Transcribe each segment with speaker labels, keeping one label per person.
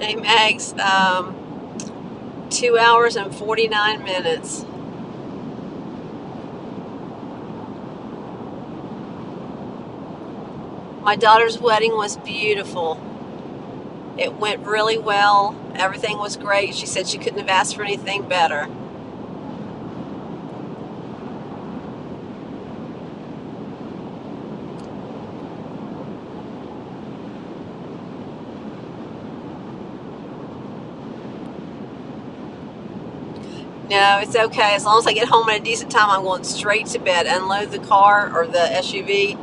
Speaker 1: Hey Mags, 2 hours and 49 minutes. My daughter's wedding was beautiful. It went really well. Everything was great. She said she couldn't have asked for anything better. No, it's okay. As long as I get home at a decent time, I'm going straight to bed, unload the car or the SUV.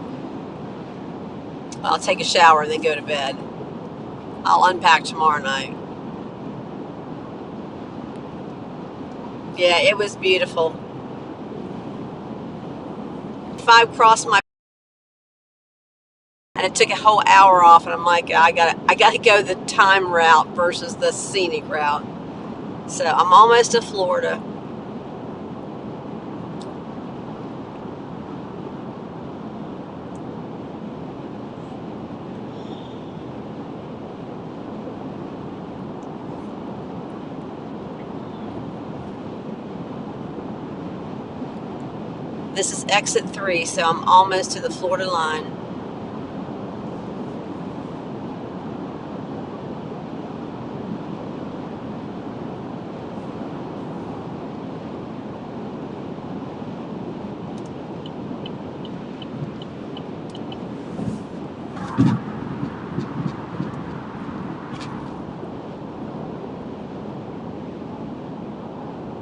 Speaker 1: I'll take a shower and then go to bed. I'll unpack tomorrow night. Yeah, it was beautiful. 5 crossed my, and it took a whole hour off, and I'm like, I gotta go the time route versus the scenic route. So I'm almost to Florida. This is exit 3, so I'm almost to the Florida line.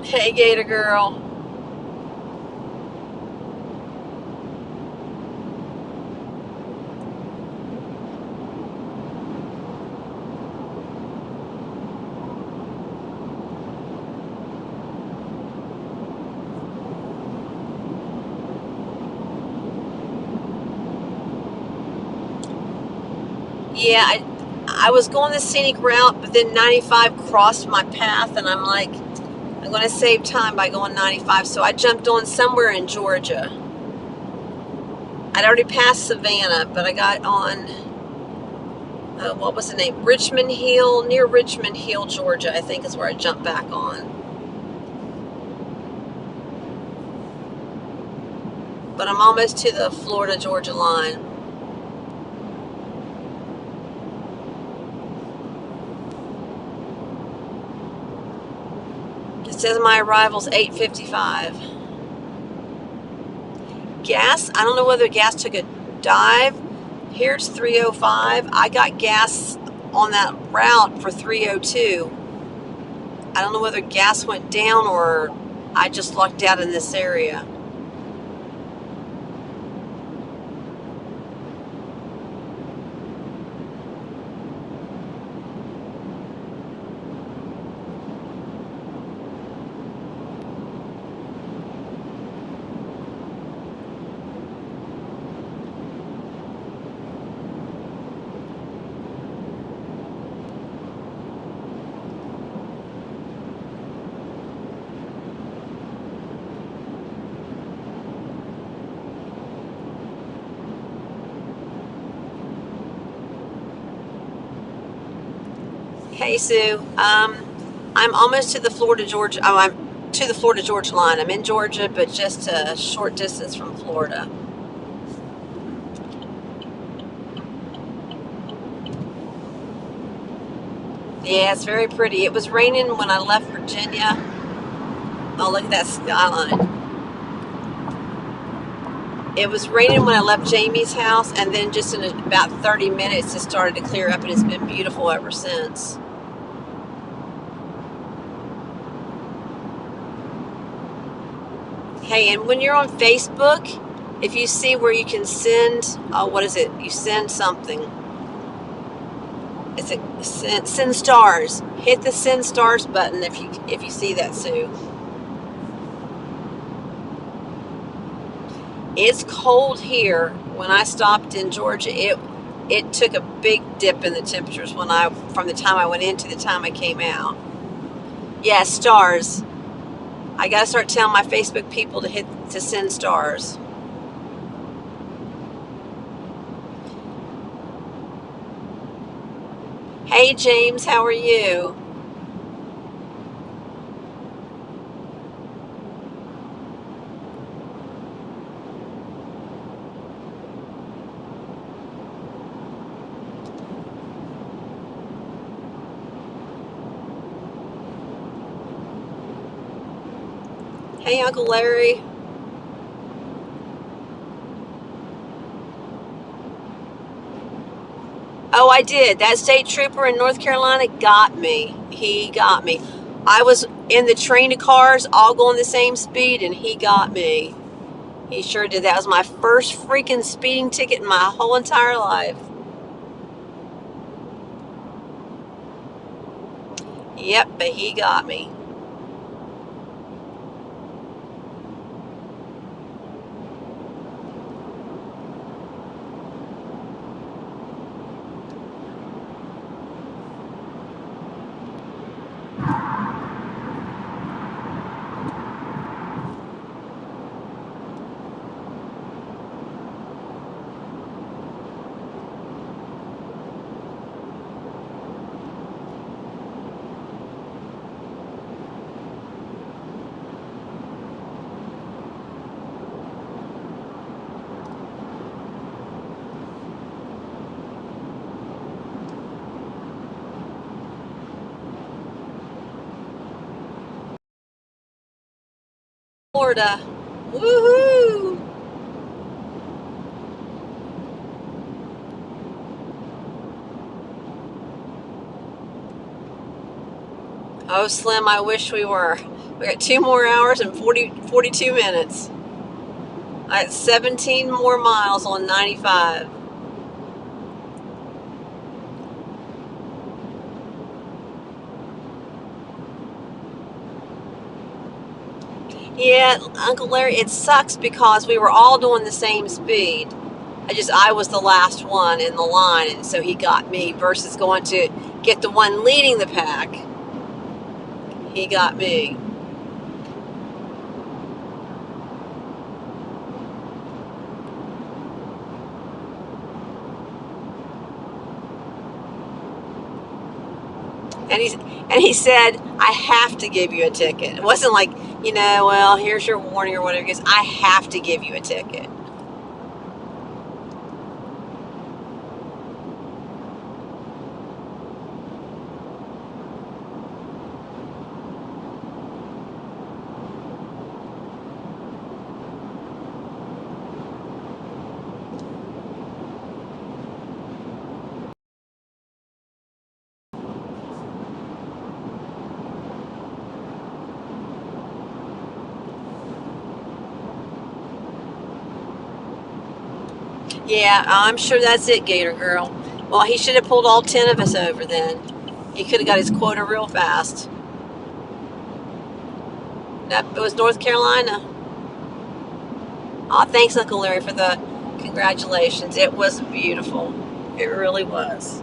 Speaker 1: Hey, Gator Girl. Yeah, I was going the scenic route, but then 95 crossed my path, and I'm like, I'm going to save time by going 95, so I jumped on somewhere in Georgia. I'd already passed Savannah, but I got on, what was the name? Richmond Hill, near Richmond Hill, Georgia, I think is where I jumped back on. But I'm almost to the Florida-Georgia line. It says my arrival's 8:55. Gas, I don't know whether gas took a dive. Here's 305. I got gas on that route for 302. I don't know whether gas went down or I just lucked out in this area. Hey Sue, I'm almost to the Florida Georgia. Oh, I'm to the Florida Georgia line. I'm in Georgia, but just a short distance from Florida. Yeah, it's very pretty. It was raining when I left Virginia. Oh, look at that skyline. It was raining when I left Jamie's house, and then just in about 30 minutes, it started to clear up, and it's been beautiful ever since. Hey, and when you're on Facebook, if you see where you can send, what is it? You send something. It's a send stars. Hit the send stars button if you see that, Sue. It's cold here. When I stopped in Georgia, it took a big dip in the temperatures from the time I went in to the time I came out. Yeah, stars. I gotta start telling my Facebook people to send stars. Hey, Hey James, how are you? Hey Uncle Larry. Oh, I did. That state trooper in North Carolina got me. He got me. I was in the train of cars all going the same speed and he got me. He sure did. That was my first freaking speeding ticket in my whole entire life. Yep, but he got me. Florida. Woohoo! Oh, Slim, I wish we were. We got 2 more hours and 42 minutes. I got 17 more miles on 95. Yeah, Uncle Larry, it sucks because we were all doing the same speed. I was the last one in the line, and so he got me versus going to get the one leading the pack. He got me. And he said, I have to give you a ticket. It wasn't like, well, here's your warning or whatever. He goes, I have to give you a ticket. Yeah, I'm sure that's it, Gator Girl. Well, he should have pulled all 10 of us over then. He could have got his quota real fast. Nope, it was North Carolina. Aw, thanks, Uncle Larry, for the congratulations. It was beautiful. It really was.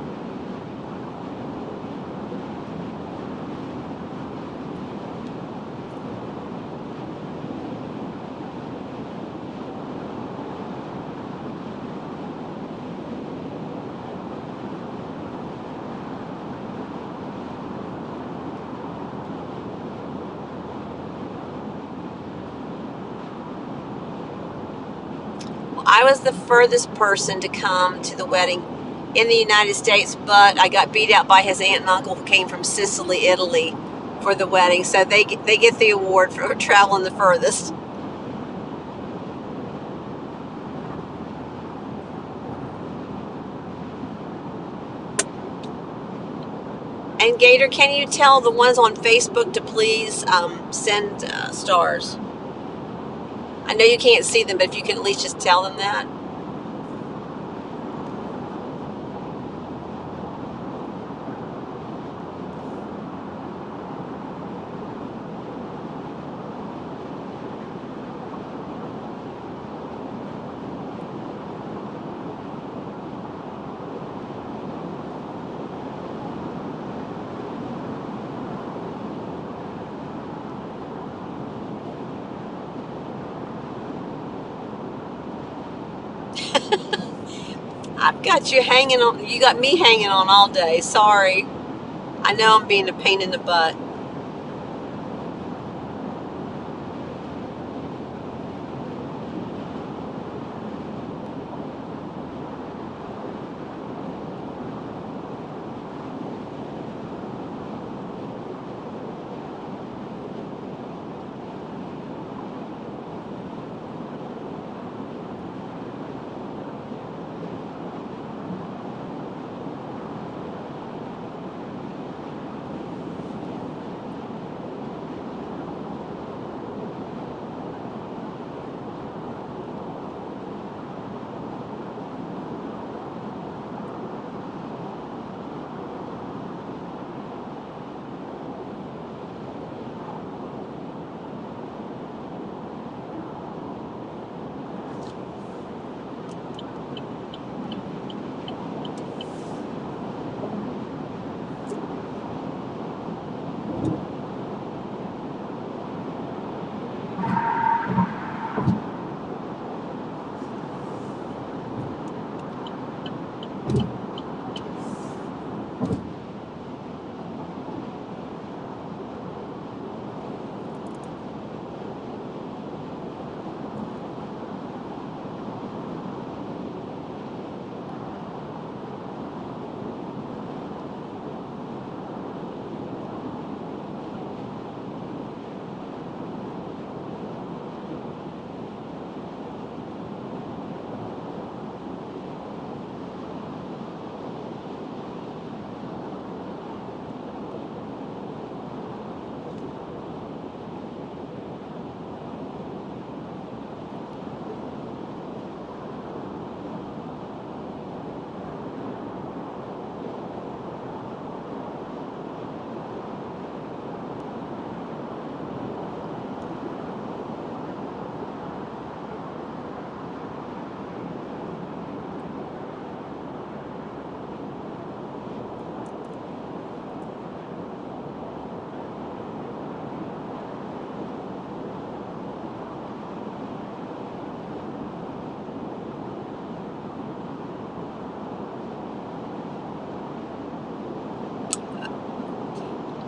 Speaker 1: I was the furthest person to come to the wedding in the United States, but I got beat out by his aunt and uncle who came from Sicily, Italy for the wedding. So they get the award for traveling the furthest. And Gator, can you tell the ones on Facebook to please send stars? I know you can't see them, but if you can at least just tell them that. I've got you hanging on. You got me hanging on all day. Sorry. I know I'm being a pain in the butt.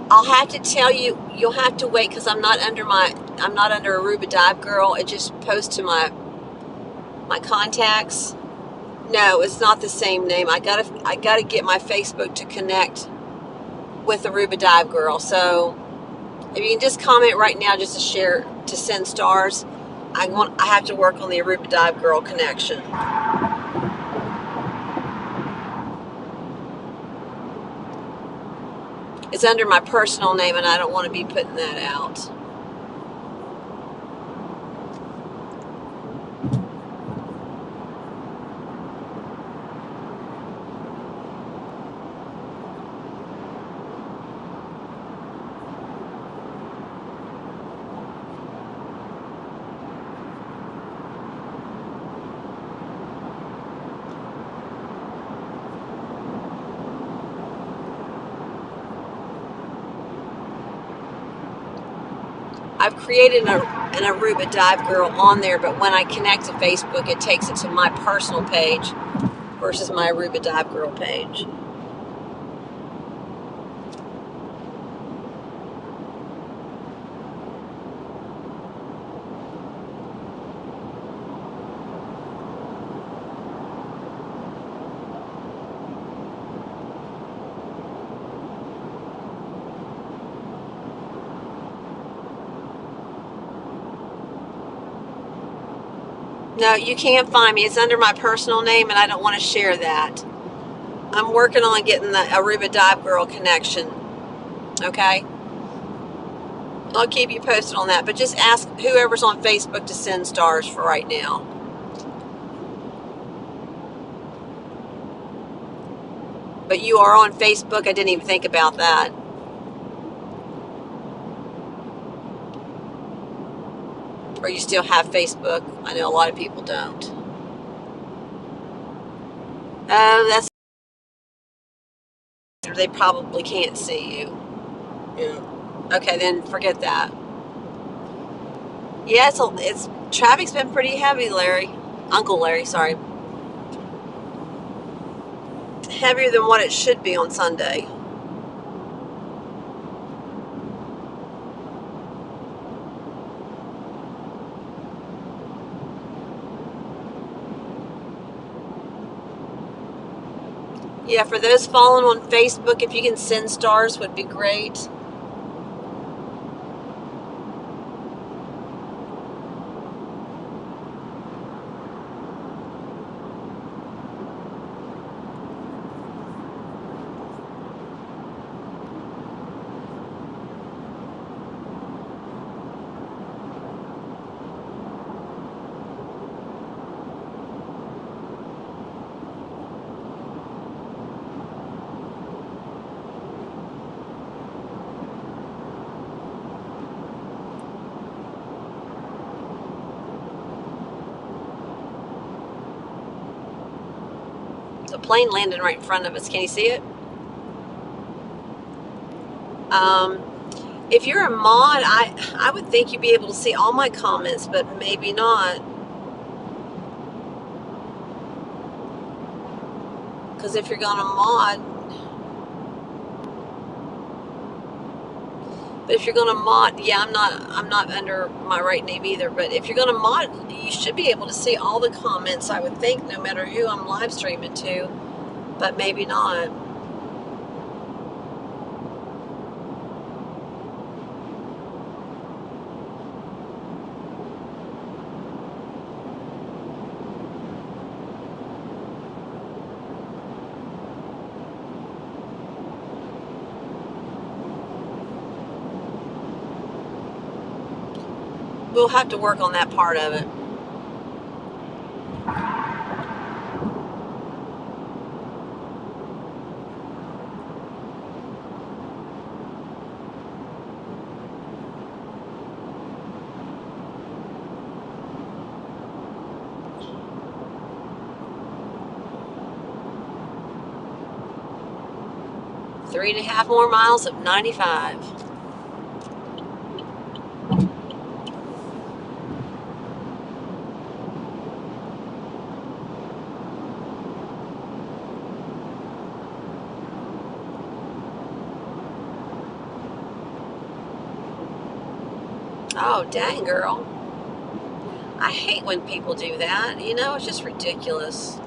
Speaker 1: I'll have to tell you, you'll have to wait because I'm not under Aruba Dive Girl. It just posts to my contacts. No, it's not the same name. I gotta get my Facebook to connect with Aruba Dive Girl. So if you can just comment right now, just to share, to send stars. I have to work on the Aruba Dive Girl connection. It's under my personal name, and I don't want to be putting that out. I've created an Aruba Dive Girl on there, but when I connect to Facebook, it takes it to my personal page versus my Aruba Dive Girl page. No, you can't find me. It's under my personal name, and I don't want to share that. I'm working on getting the Aruba Dive Girl connection. Okay? I'll keep you posted on that. But just ask whoever's on Facebook to send stars for right now. But you are on Facebook. I didn't even think about that. Or you still have Facebook. I know a lot of people don't. Oh, that's... They probably can't see you. Yeah. Okay, then forget that. Yeah, traffic's been pretty heavy, Larry. Uncle Larry, sorry. heavier than what it should be on Sunday. Yeah, for those following on Facebook, if you can send stars, would be great. The plane landing right in front of us. Can you see it? If you're a mod, I would think you'd be able to see all my comments, but maybe not. Because if you're gonna mod, but if you're gonna mod, yeah, I'm not under my right name either. But if you're gonna mod, you should be able to see all the comments. I would think, no matter who I'm live streaming to, but maybe not. We'll have to work on that part of it. Three and a half more miles of 95. Oh, dang, girl. I hate when people do that. You know, it's just ridiculous.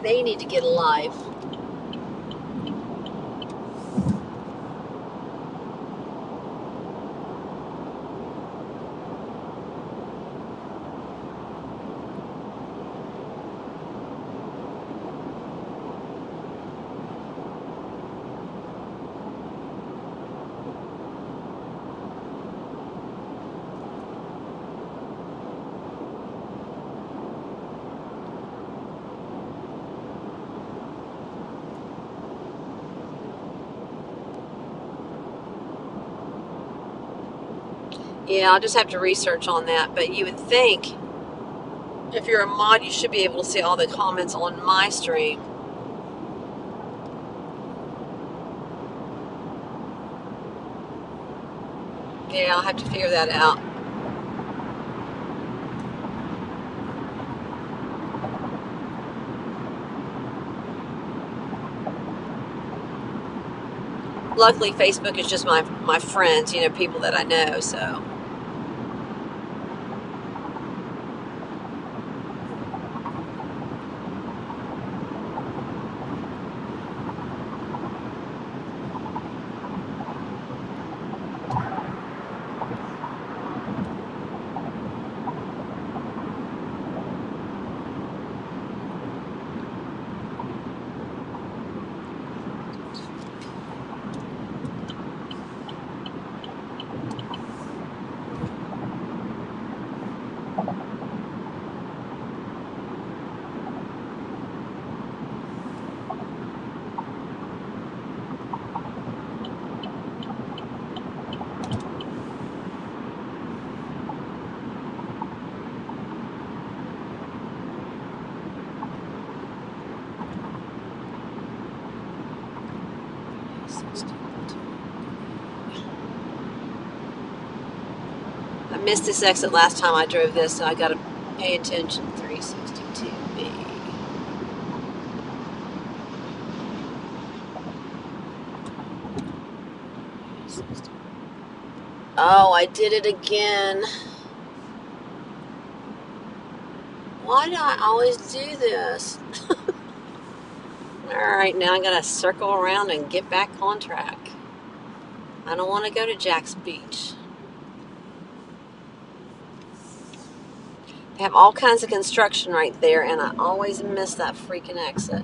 Speaker 1: They need to get a life. Yeah, I'll just have to research on that. But you would think if you're a mod, you should be able to see all the comments on my stream. Yeah, I'll have to figure that out. Luckily, Facebook is just my friends, you know, people that I know, so. missed this exit last time I drove this, so I got to pay attention. 362B. Oh, I did it again. Why do I always do this? Alright, now I gotta circle around and get back on track. I don't want to go to Jack's Beach. They have all kinds of construction right there, and I always miss that freaking exit.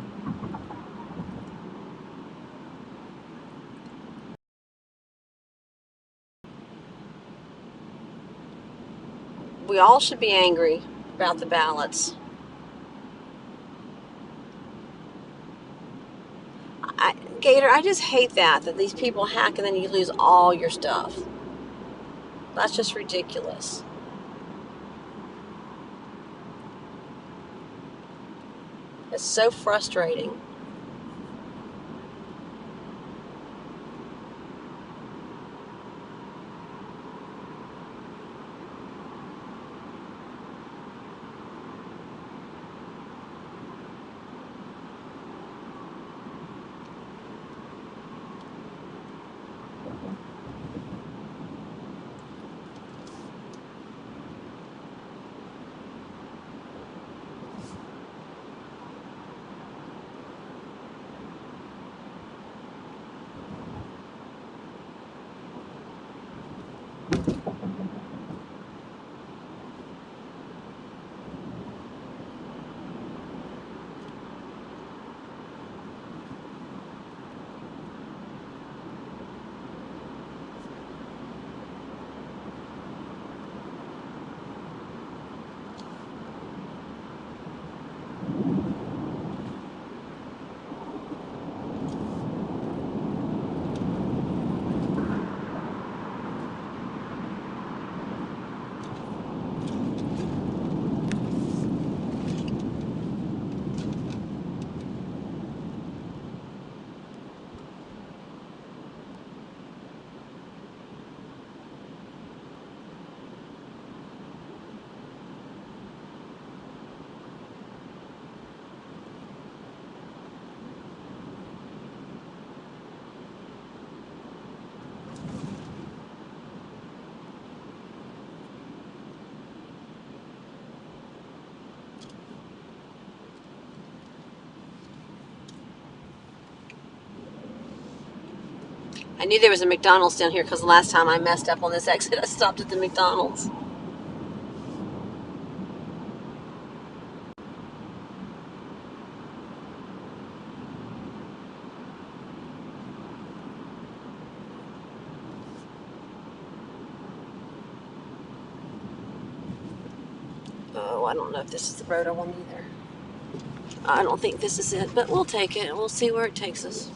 Speaker 1: We all should be angry about the ballots. Gator, I just hate that these people hack and then you lose all your stuff. That's just ridiculous. It's so frustrating. I knew there was a McDonald's down here because the last time I messed up on this exit, I stopped at the McDonald's. Oh, I don't know if this is the road I want either. I don't think this is it, but we'll take it. We'll see where it takes us.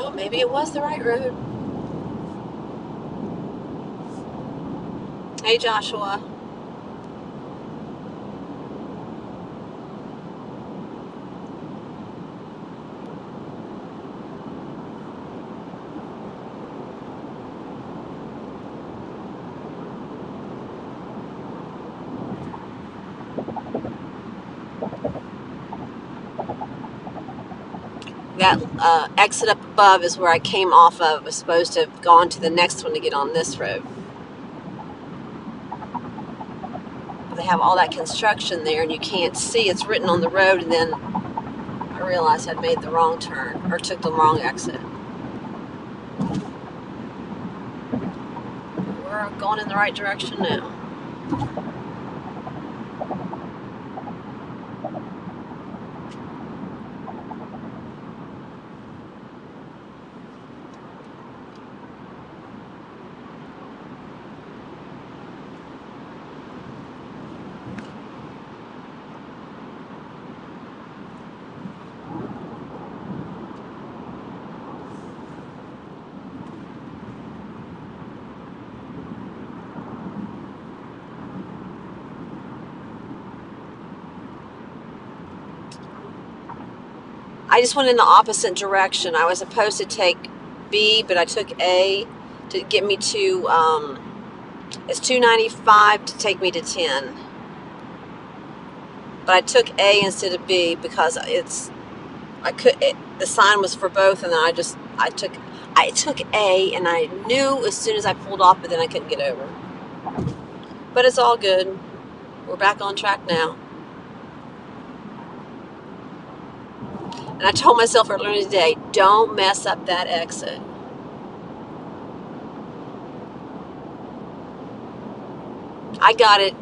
Speaker 1: Oh, maybe it was the right road. Hey, Joshua. That exit up above is where I came off of. I was supposed to have gone to the next one to get on this road. But they have all that construction there, and you can't see. It's written on the road, and then I realized I'd made the wrong turn, or took the wrong exit. We're going in the right direction now. I just went in the opposite direction. I was supposed to take B, but I took A to get me to, it's $2.95 to take me to 10. But I took A instead of B because the sign was for both, and then I took A, and I knew as soon as I pulled off, but then I couldn't get over. But it's all good. We're back on track now. And I told myself earlier today, don't mess up that exit. I got it.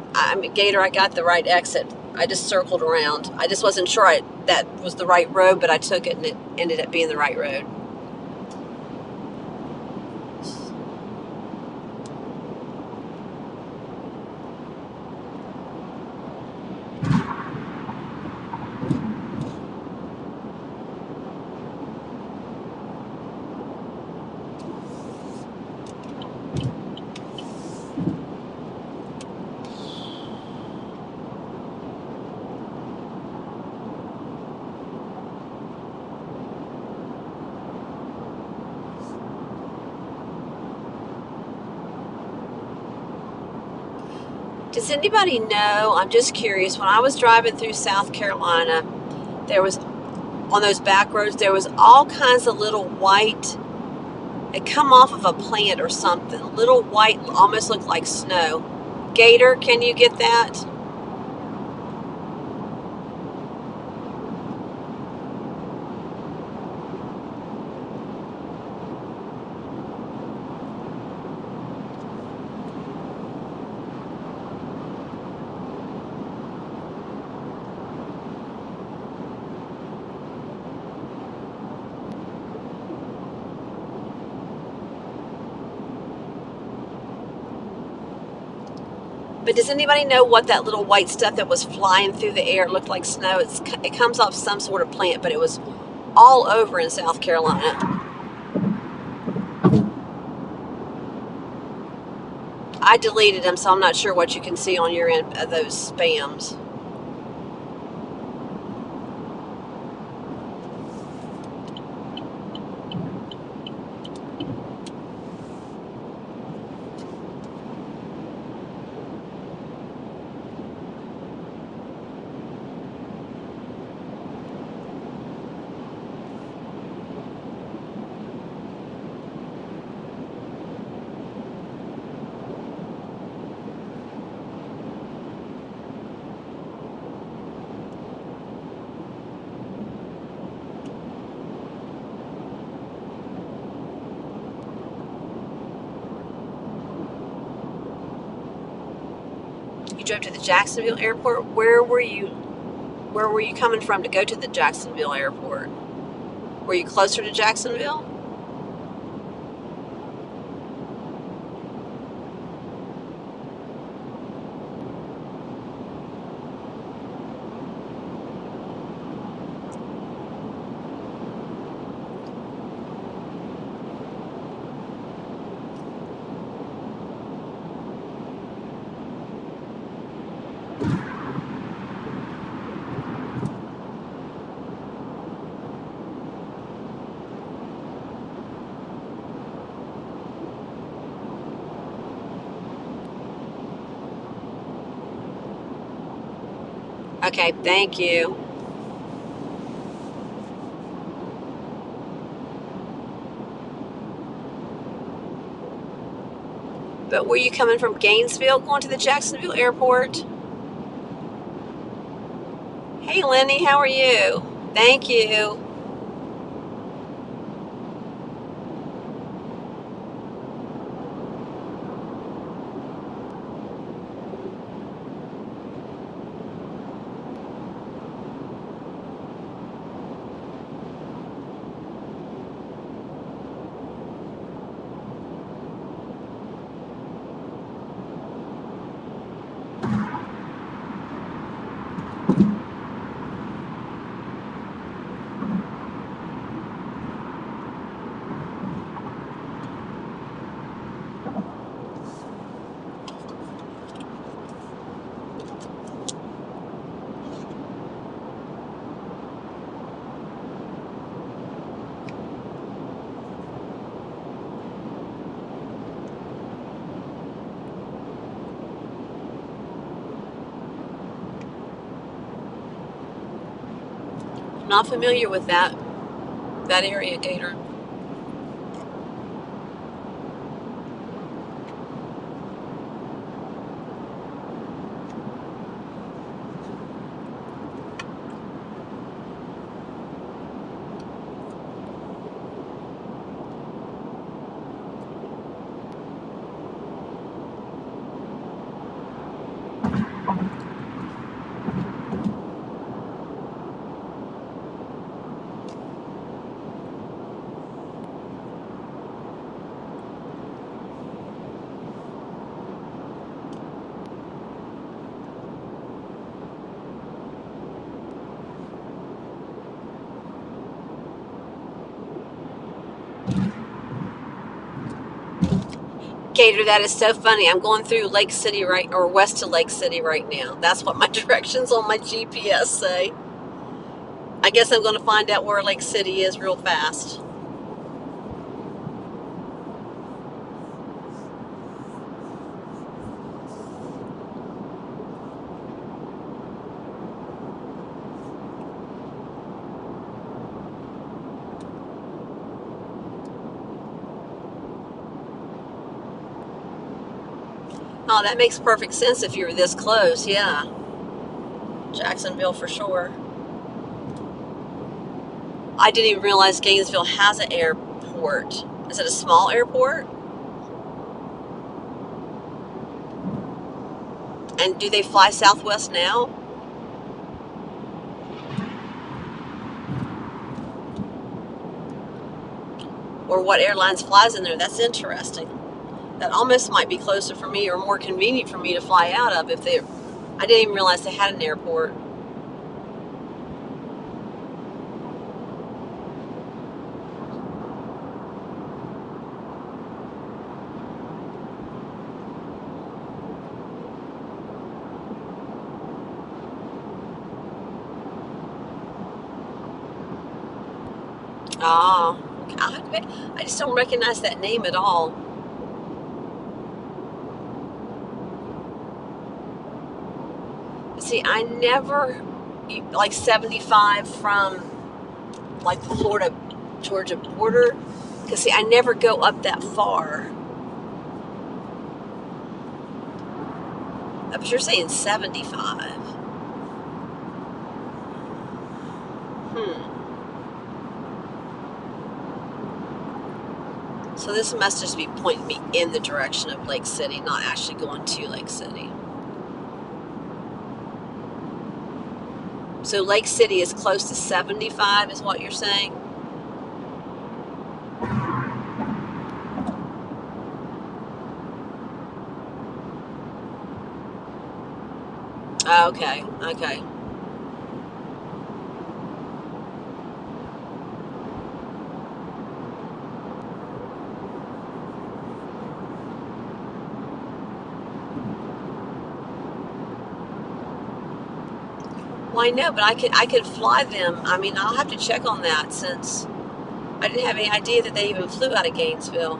Speaker 1: Gator, I got the right exit. I just circled around. I just wasn't sure that was the right road, but I took it, and it ended up being the right road. Does anybody know, I'm just curious, when I was driving through South Carolina, there was, on those back roads, there was all kinds of little white, it come off of a plant or something, little white, almost looked like snow. Gator, can you get that? But does anybody know what that little white stuff that was flying through the air looked like snow? It comes off some sort of plant, but it was all over in South Carolina. I deleted them, so I'm not sure what you can see on your end of those spams. You drove to the Jacksonville airport. Where were you coming from to go to the Jacksonville airport? Were you closer to Jacksonville? Okay, thank you. But were you coming from Gainesville going to the Jacksonville airport? Hey, Lenny, how are you? Thank you. Not familiar with that area, Gator. Gator, that is so funny. I'm going through Lake City or west to Lake City right now. That's what my directions on my GPS say. I guess I'm going to find out where Lake City is real fast. Oh, that makes perfect sense if you're this close. Yeah. Jacksonville for sure. I didn't even realize Gainesville has an airport. Is it a small airport? And do they fly Southwest now? Or what airlines flies in there? That's interesting. That almost might be closer for me or more convenient for me to fly out of if they. I didn't even realize they had an airport. Oh, I just don't recognize that name at all. See, I never, like 75 from like the Florida Georgia border, because see, I never go up that far. But you're saying 75. So this must just be pointing me in the direction of Lake City, not actually going to Lake City. So Lake City is close to 75 is what you're saying? Okay. Well, I know, but I could fly them. I mean, I'll have to check on that since I didn't have any idea that they even flew out of Gainesville.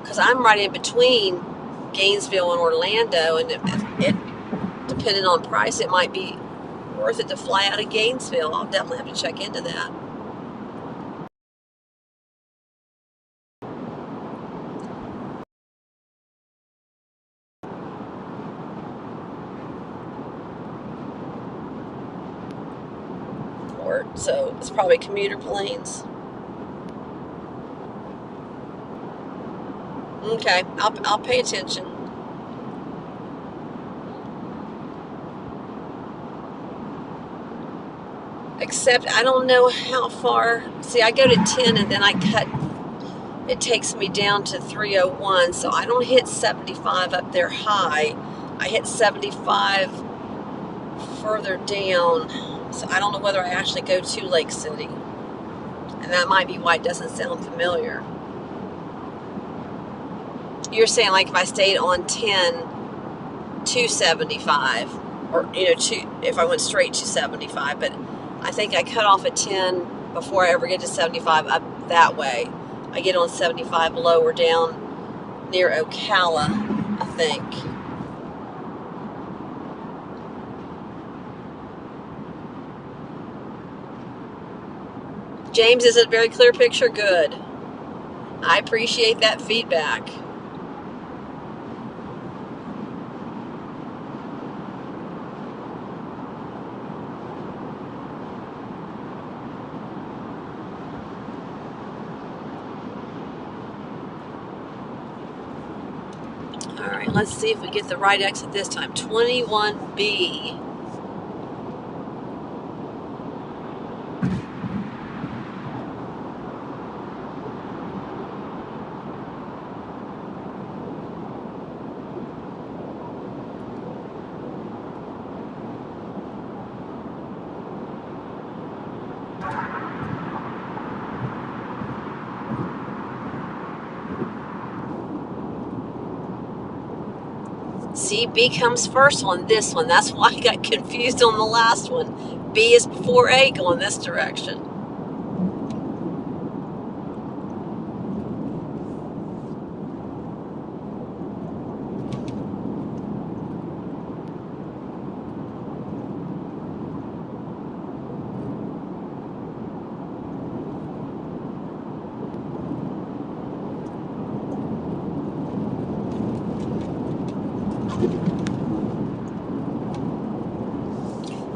Speaker 1: Because I'm right in between Gainesville and Orlando, and it depending on price, it might be worth it to fly out of Gainesville. I'll definitely have to check into that. So it's probably commuter planes. Okay, I'll pay attention. Except I don't know how far. See, I go to 10 and then I cut. It takes me down to 301, so I don't hit 75 up there high. I hit 75 further down. So I don't know whether I actually go to Lake City. And that might be why it doesn't sound familiar. You're saying like if I stayed on 10 to 75, or if I went straight to 75, but I think I cut off at 10 before I ever get to 75 up that way. I get on 75 lower down near Ocala, I think. James, is it a very clear picture? Good. I appreciate that feedback. All right, let's see if we get the right exit this time. 21B. See, B comes first on this one. That's why I got confused on the last one. B is before A going this direction.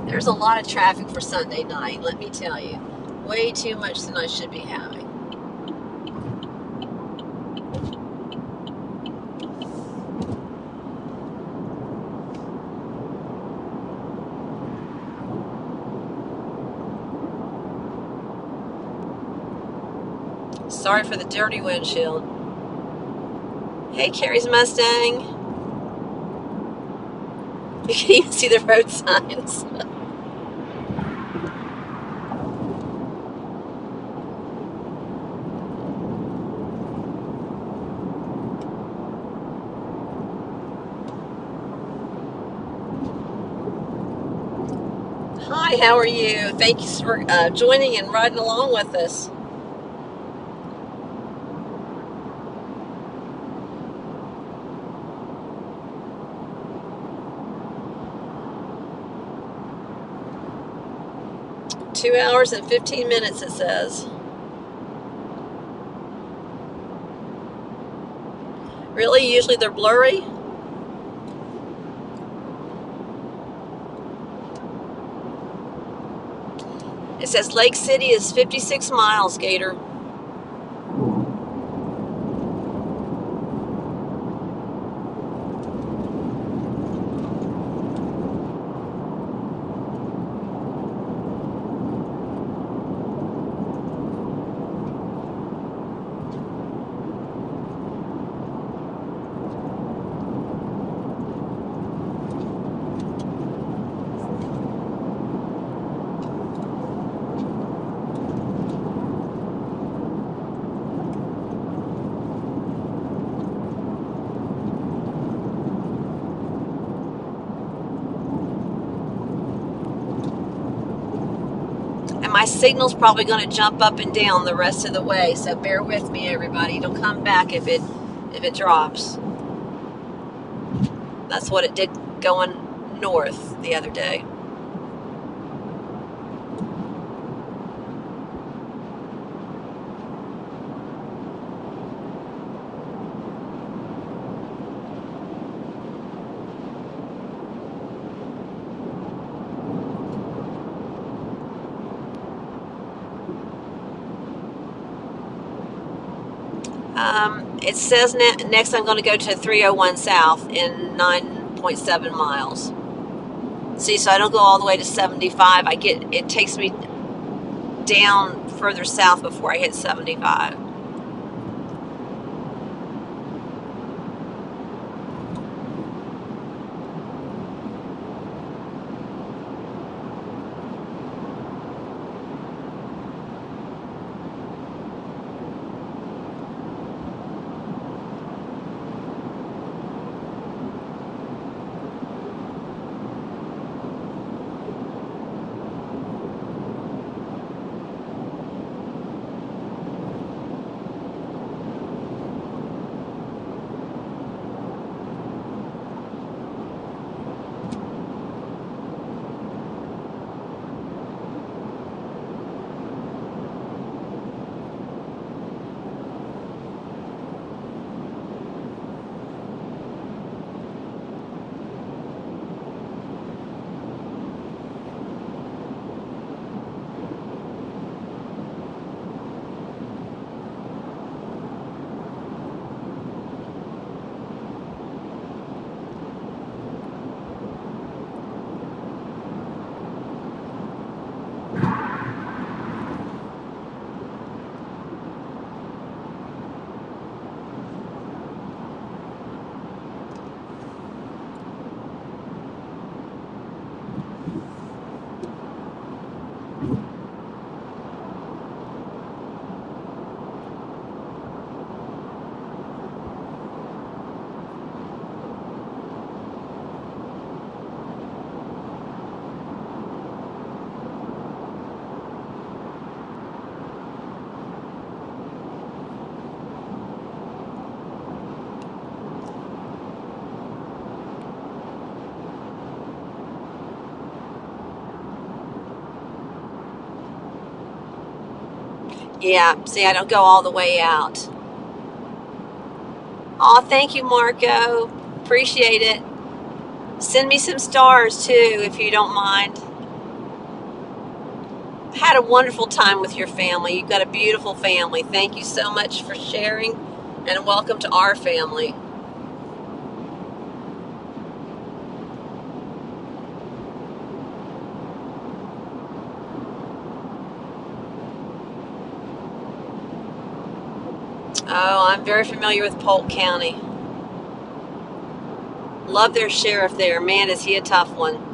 Speaker 1: There's a lot of traffic for Sunday night, let me tell you. Way too much than I should be having. Sorry for the dirty windshield. Hey, Carrie's Mustang. You can even see the road signs. Hi, how are you? Thank you for joining and riding along with us. Two hours and 15 minutes, it says. Really? Usually they're blurry? It says Lake City is 56 miles, Gator. And my signal's probably going to jump up and down the rest of the way, so bear with me, everybody. It'll come back if it drops. That's what it did going north the other day. It says next I'm going to go to 301 South in 9.7 miles. See, so I don't go all the way to 75. It takes me down further south before I hit 75. Yeah, see, I don't go all the way out. Oh, thank you, Marco. Appreciate it. Send me some stars too, if you don't mind. Had a wonderful time with your family. You've got a beautiful family. Thank you so much for sharing, and welcome to our family. Oh, I'm very familiar with Polk County. Love their sheriff there. Man, is he a tough one.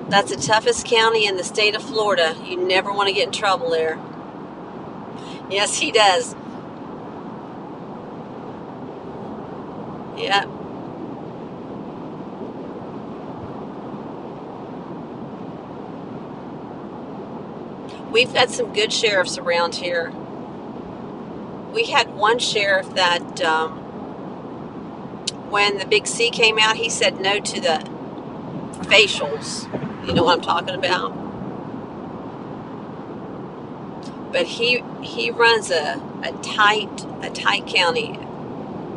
Speaker 1: That's the toughest county in the state of Florida. You never want to get in trouble there. Yes, he does. Yeah. We've got some good sheriffs around here. We had one sheriff that, when the big C came out, he said no to the facials. You know what I'm talking about? But he runs a tight county.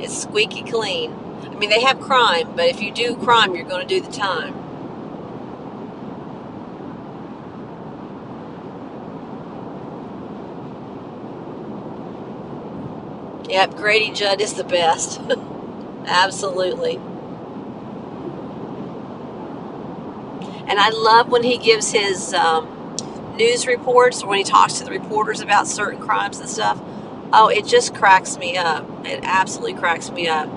Speaker 1: It's squeaky clean. I mean, they have crime, but if you do crime, you're going to do the time. Yep, Grady Judd is the best. Absolutely. And I love when he gives his news reports, or when he talks to the reporters about certain crimes and stuff. Oh, it just cracks me up. It absolutely cracks me up.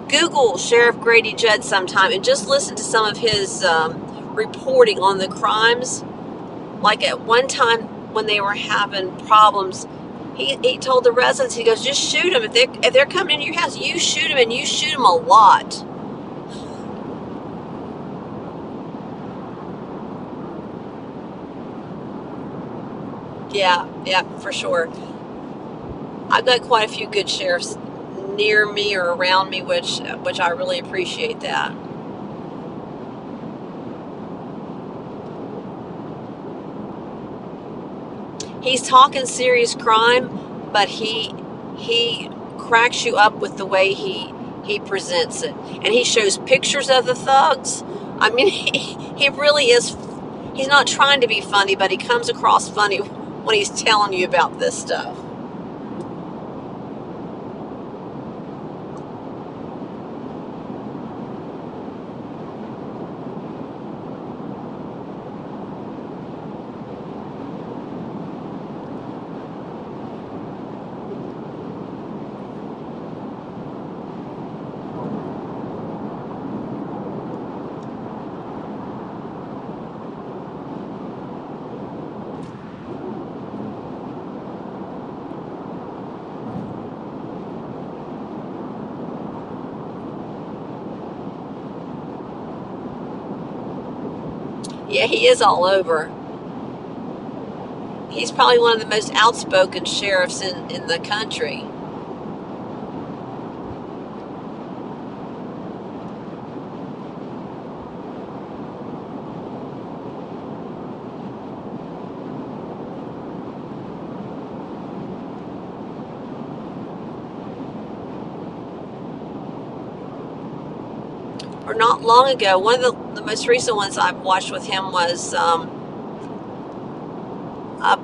Speaker 1: Google Sheriff Grady Judd sometime and just listen to some of his reporting on the crimes. Like at one time when they were having problems, he told the residents, he goes, just shoot them. If they're coming into your house, you shoot them, and you shoot them a lot. Yeah, for sure. I've got quite a few good sheriffs near me or around me, which I really appreciate that. He's talking serious crime, but he cracks you up with the way he presents it, and he shows pictures of the thugs. I mean, he really is. He's not trying to be funny, but he comes across funny when he's telling you about this stuff. Yeah, he is all over. He's probably one of the most outspoken sheriffs in the country. Or not long ago, one of the most recent ones I've watched with him was a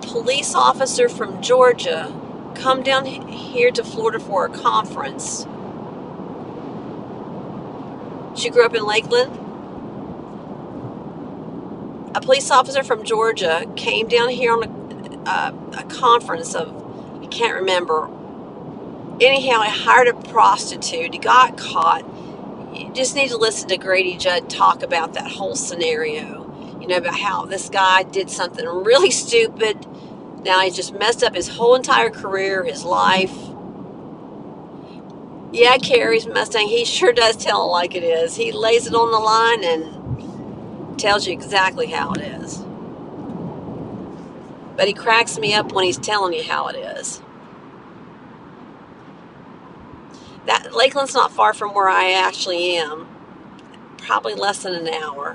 Speaker 1: police officer from Georgia come down here to Florida for a conference. She grew up in Lakeland. A police officer from Georgia came down here on a conference of, I can't remember. Anyhow, he hired a prostitute. He got caught. You just need to listen to Grady Judd talk about that whole scenario. You know, about how this guy did something really stupid. Now he's just messed up his whole entire career, his life. Yeah, Carrie's Mustang, he sure does tell it like it is. He lays it on the line and tells you exactly how it is. But he cracks me up when he's telling you how it is. That Lakeland's not far from where I actually am. Probably less than an hour.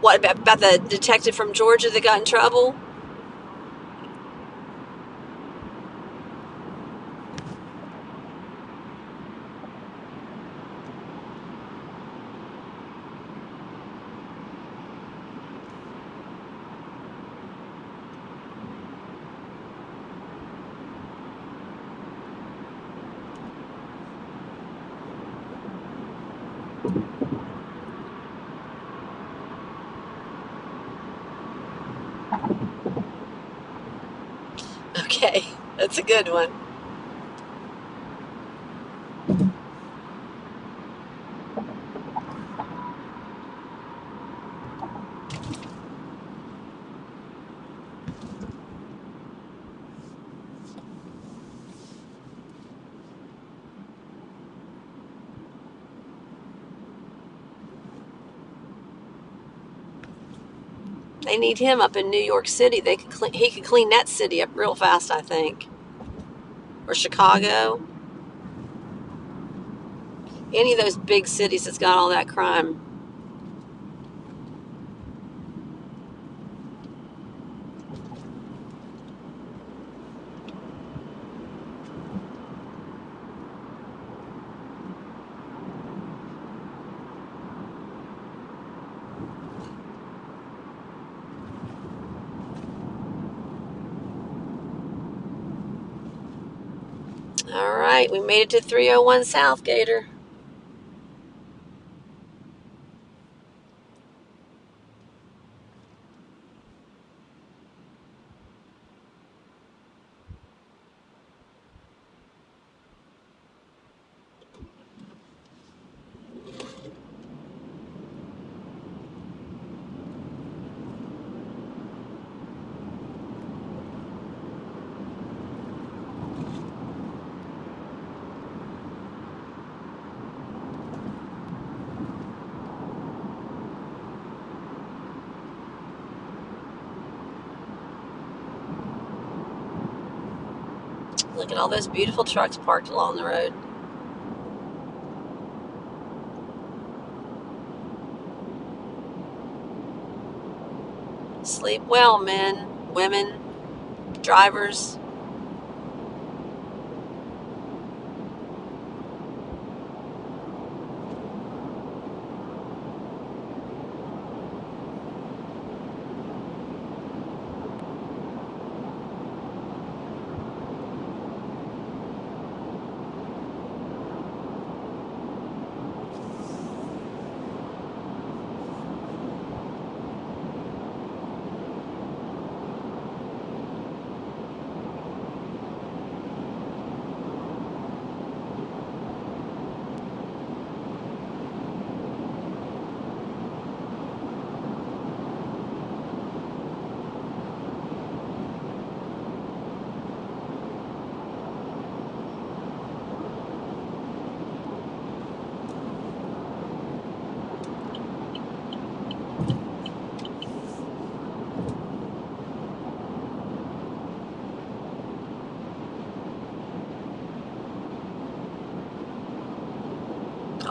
Speaker 1: What about the detective from Georgia that got in trouble? Okay, that's a good one. They need him up in New York City. He could clean that city up real fast, I think. Or Chicago. Any of those big cities that's got all that crime. All right, we made it to 301 South, Gator. Look at all those beautiful trucks parked along the road. Sleep well, men, women, drivers.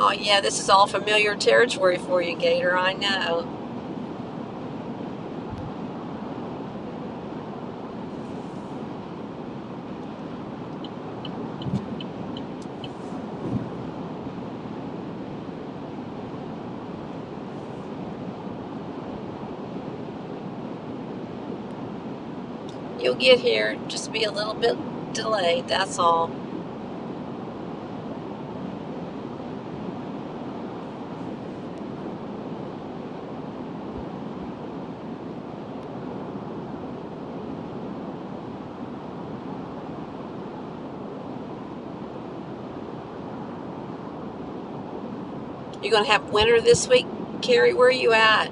Speaker 1: Oh, yeah, this is all familiar territory for you, Gator. I know. You'll get here, just be a little bit delayed, that's all. You're going to have winter this week, Carrie? Where are you at?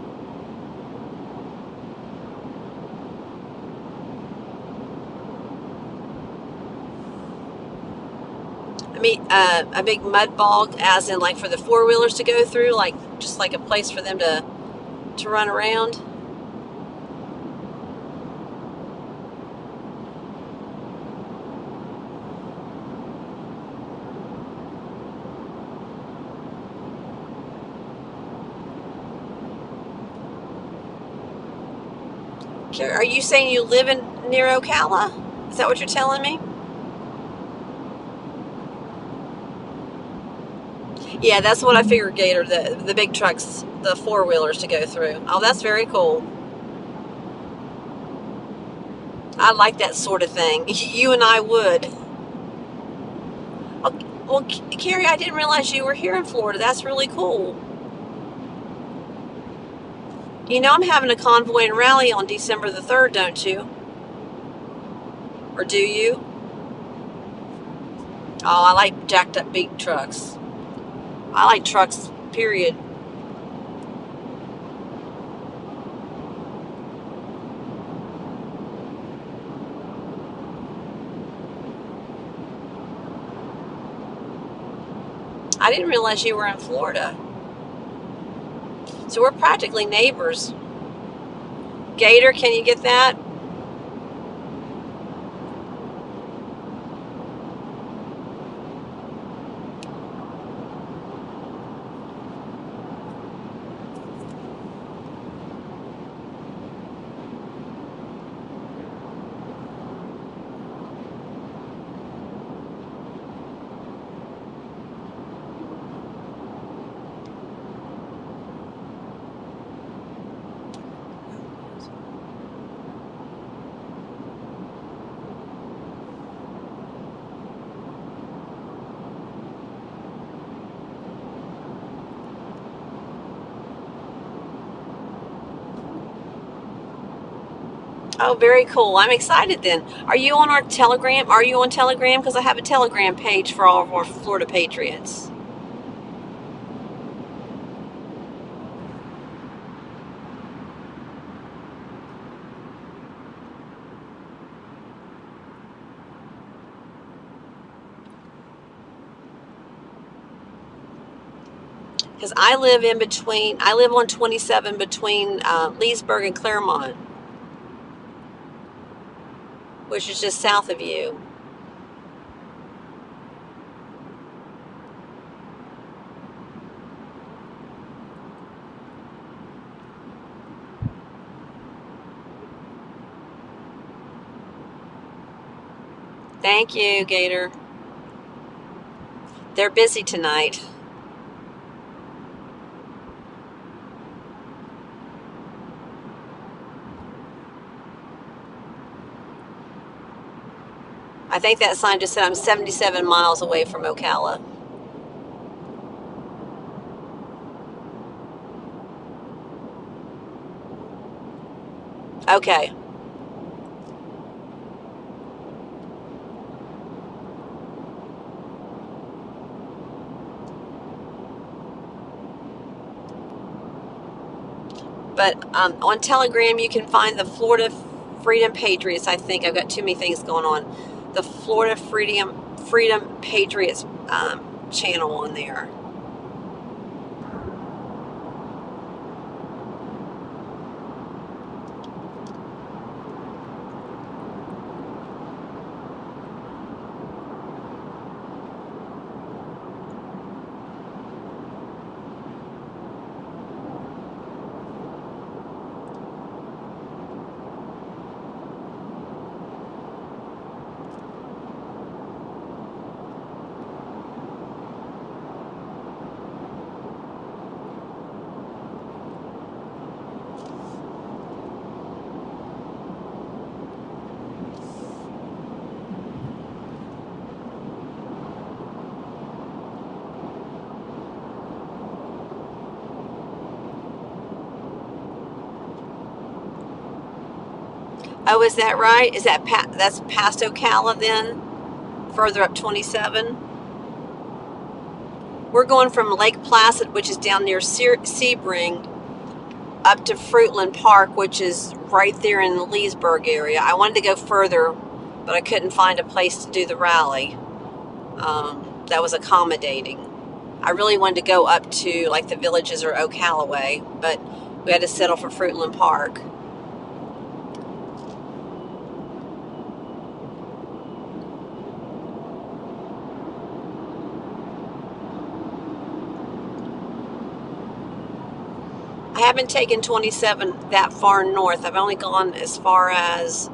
Speaker 1: I mean, a big mud bog, as in like for the four-wheelers to go through, like just like a place for them to to run around? Are you saying you live near Ocala? Is that what you're telling me? Yeah, that's what I figured, Gator, the big trucks, the four-wheelers to go through. Oh, that's very cool. I like that sort of thing. You and I would. Oh, well, Carrie, I didn't realize you were here in Florida. That's really cool. You know I'm having a convoy and rally on December the 3rd, don't you? Or do you? Oh, I like jacked up big trucks. I like trucks, period. I didn't realize you were in Florida. So we're practically neighbors. Gator, can you get that? Oh, very cool. I'm excited then. Are you on our Telegram? Are you on Telegram? Because I have a Telegram page for all of our Florida Patriots. Because I live on 27 between Leesburg and Claremont, which is just south of you. Thank you, Gator. They're busy tonight. I think that sign just said I'm 77 miles away from Ocala. Okay. But on Telegram, you can find the Florida Freedom Patriots. I think I've got too many things going on. The Florida Freedom Patriots channel on there. Oh, is that right? Is that's past Ocala then? Further up 27? We're going from Lake Placid, which is down near Sebring, up to Fruitland Park, which is right there in the Leesburg area. I wanted to go further, but I couldn't find a place to do the rally that was accommodating. I really wanted to go up to like the Villages or Ocala way, but We had to settle for Fruitland Park. I haven't taken 27 that far north. I've only gone as far as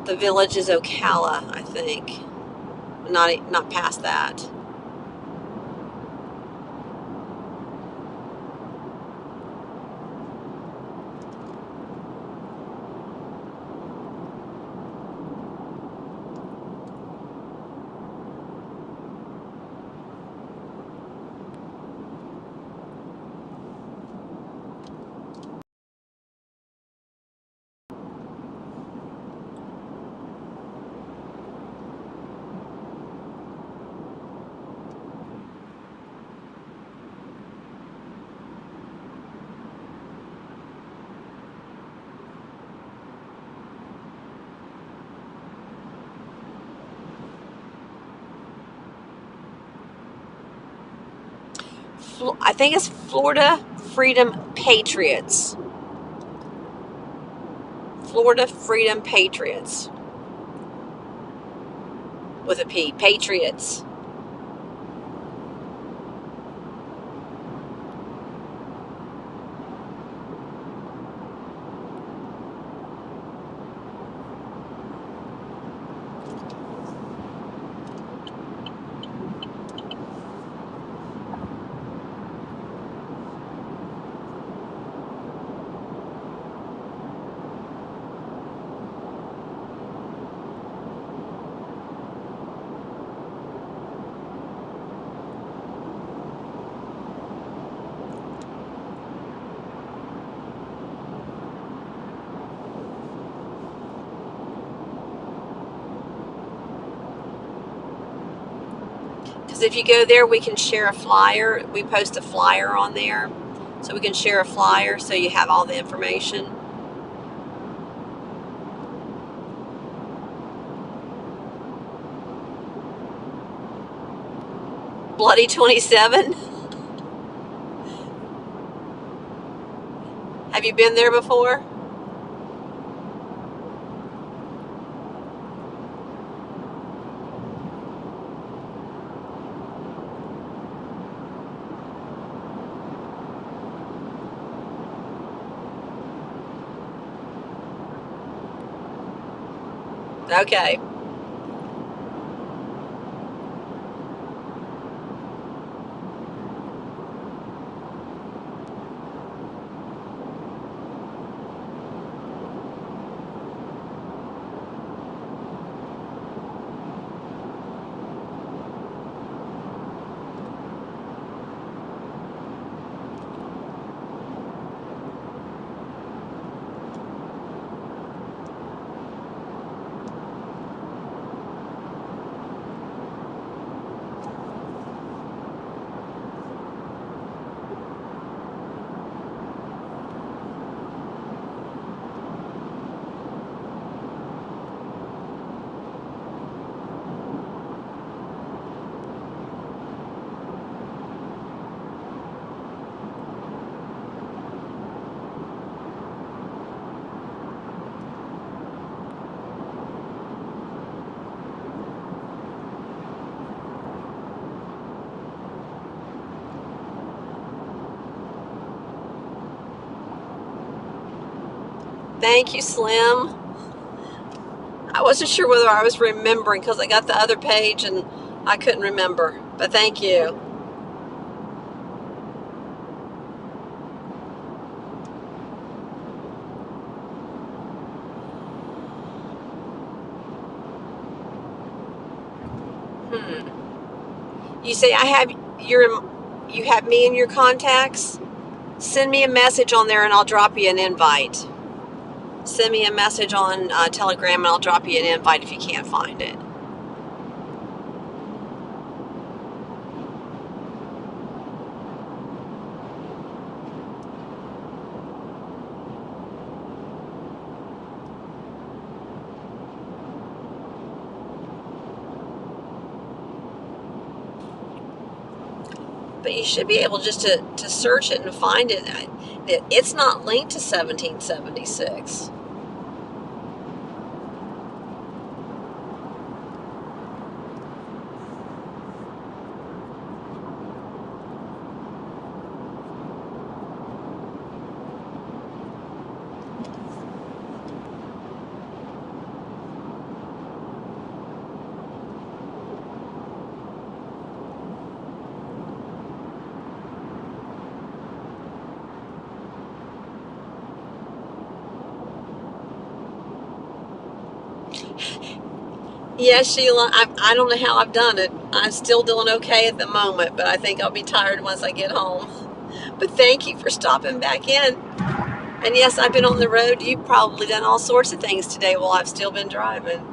Speaker 1: the Villages Ocala, I think. Not past that. I think it's Florida Freedom Patriots. Florida Freedom Patriots. With a P. Patriots. Because if you go there, we can share a flyer. We post a flyer on there. So we can share a flyer so you have all the information. Bloody 27? Have you been there before? Okay. Thank you, Slim. I wasn't sure whether I was remembering because I got the other page and I couldn't remember. But thank you. You say you have me in your contacts? Send me a message on there and I'll drop you an invite. Send me a message on Telegram and I'll drop you an invite if you can't find it. But you should be able just to search it and find it. It's not linked to 1776. Yeah, Sheila, I don't know how I've done it. I'm still doing okay at the moment, but I think I'll be tired once I get home. But thank you for stopping back in. And yes, I've been on the road. You've probably done all sorts of things today while I've still been driving.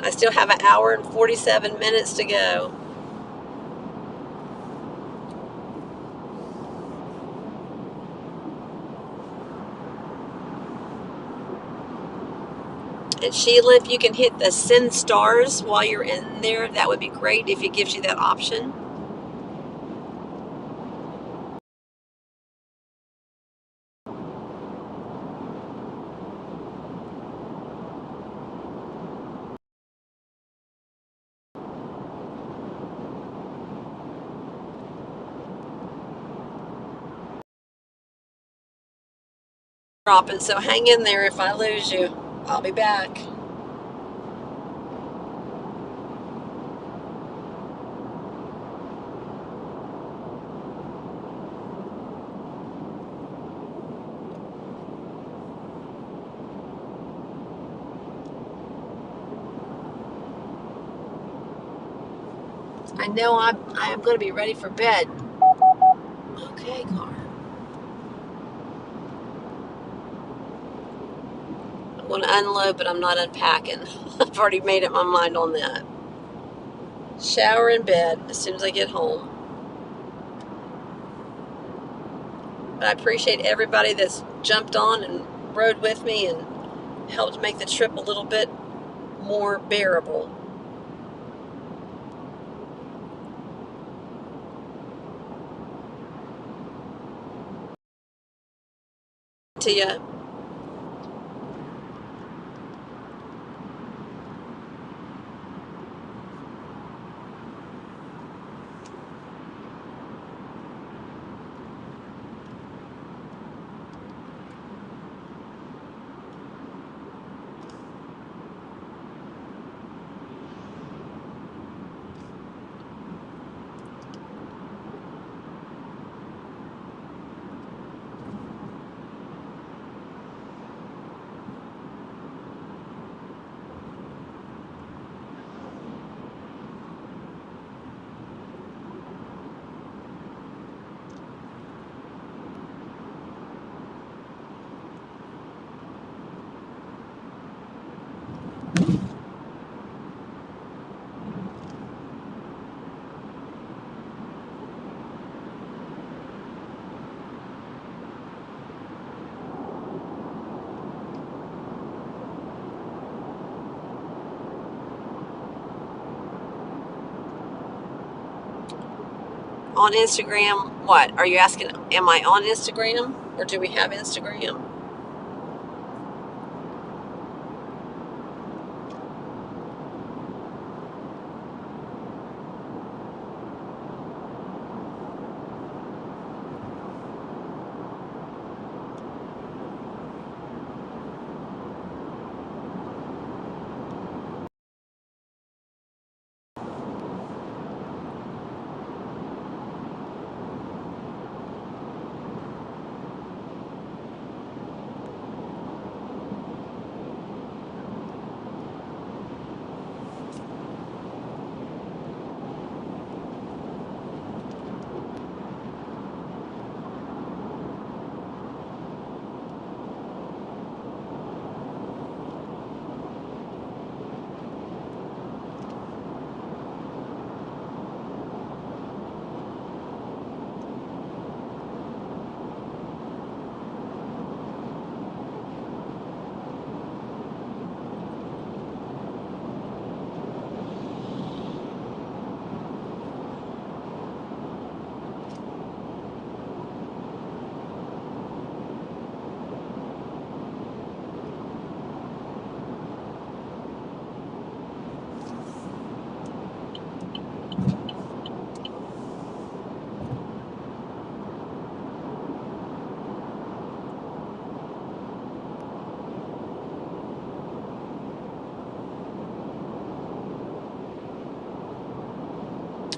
Speaker 1: I still have an hour and 47 minutes to go. And Sheila, if you can hit the send stars while you're in there, that would be great if it gives you that option. Dropping, so hang in there. If I lose you, I'll be back. I know I am going to be ready for bed. Okay, car. I'm going to unload, but I'm not unpacking. I've already made up my mind on that. Shower in bed as soon as I get home. But I appreciate everybody that's jumped on and rode with me and helped make the trip a little bit more bearable. To you. On Instagram, what? Are you asking, am I on Instagram? Or do we have Instagram?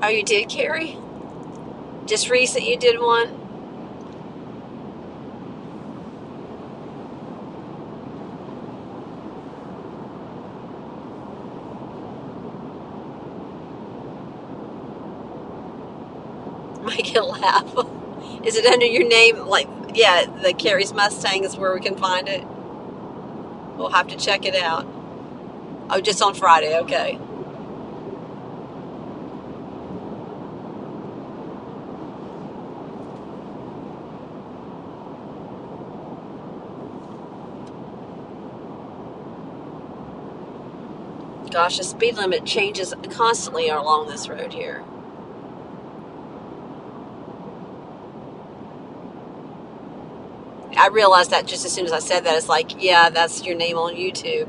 Speaker 1: Oh, you did, Carrie? Just recent you did one? Make it laugh. Is it under your name? Like, yeah, the Carrie's Mustang is where we can find it. We'll have to check it out. Oh, just on Friday. Okay. Gosh, the speed limit changes constantly along this road here. I realized that just as soon as I said that. It's like, yeah, that's your name on YouTube.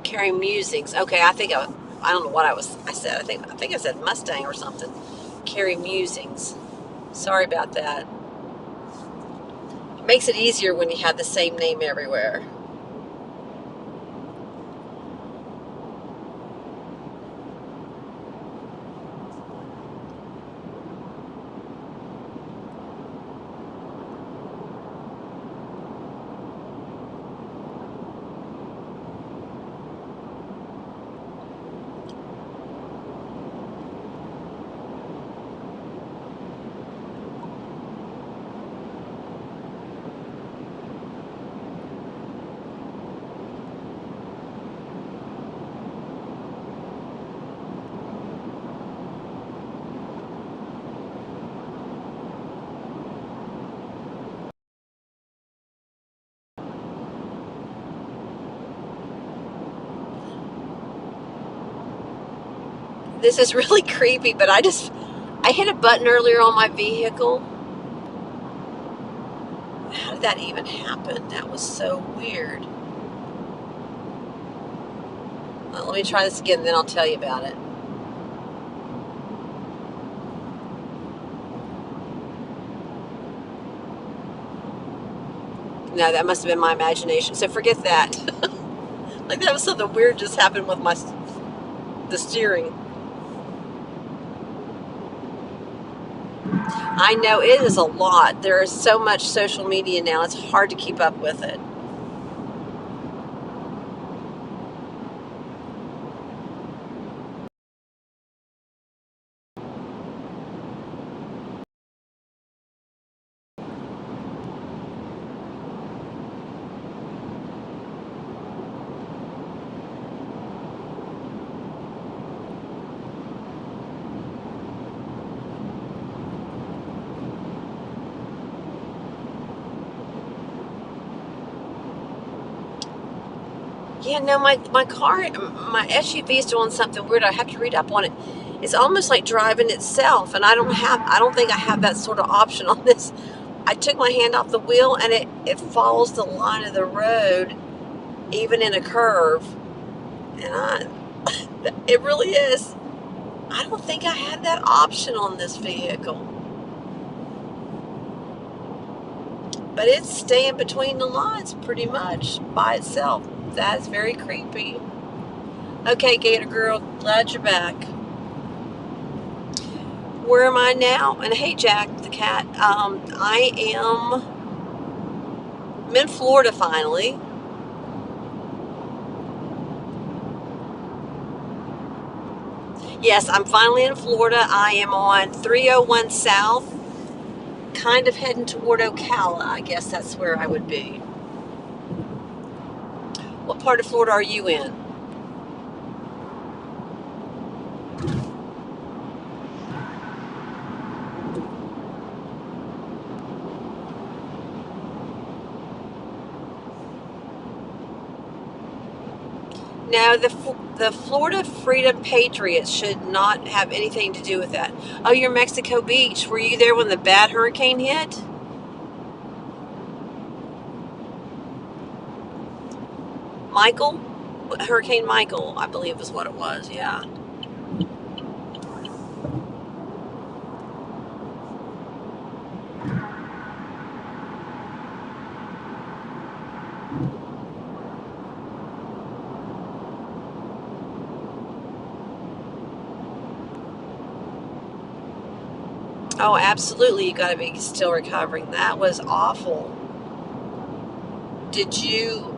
Speaker 1: Carrie Musings. Okay, I don't know what I said. I think I said Mustang or something. Carrie Musings. Sorry about that. It makes it easier when you have the same name everywhere. This is really creepy, but I hit a button earlier on my vehicle. How did that even happen? That was so weird. Let me try this again, then I'll tell you about it. No, that must have been my imagination. So forget that. Like that was something weird just happened with the steering. I know it is a lot. There is so much social media now. It's hard to keep up with it. Yeah, no, my car, my SUV is doing something weird. I have to read up on it. It's almost like driving itself, and I don't think I have that sort of option on this. I took my hand off the wheel, and it follows the line of the road, even in a curve, and it really is. I don't think I had that option on this vehicle, but it's staying between the lines pretty much by itself. That's very creepy. Okay, Gator Girl, glad you're back. Where am I now? And hey, Jack, the cat. I'm in Florida finally. Yes, I'm finally in Florida. I am on 301 South, kind of heading toward Ocala. I guess that's where I would be. What part of Florida are you in? No, the Florida Freedom Patriots should not have anything to do with that. Oh, you're Mexico Beach. Were you there when the bad hurricane hit? Michael? Hurricane Michael, I believe is what it was, yeah. Oh, absolutely. You got to be still recovering. That was awful. Did you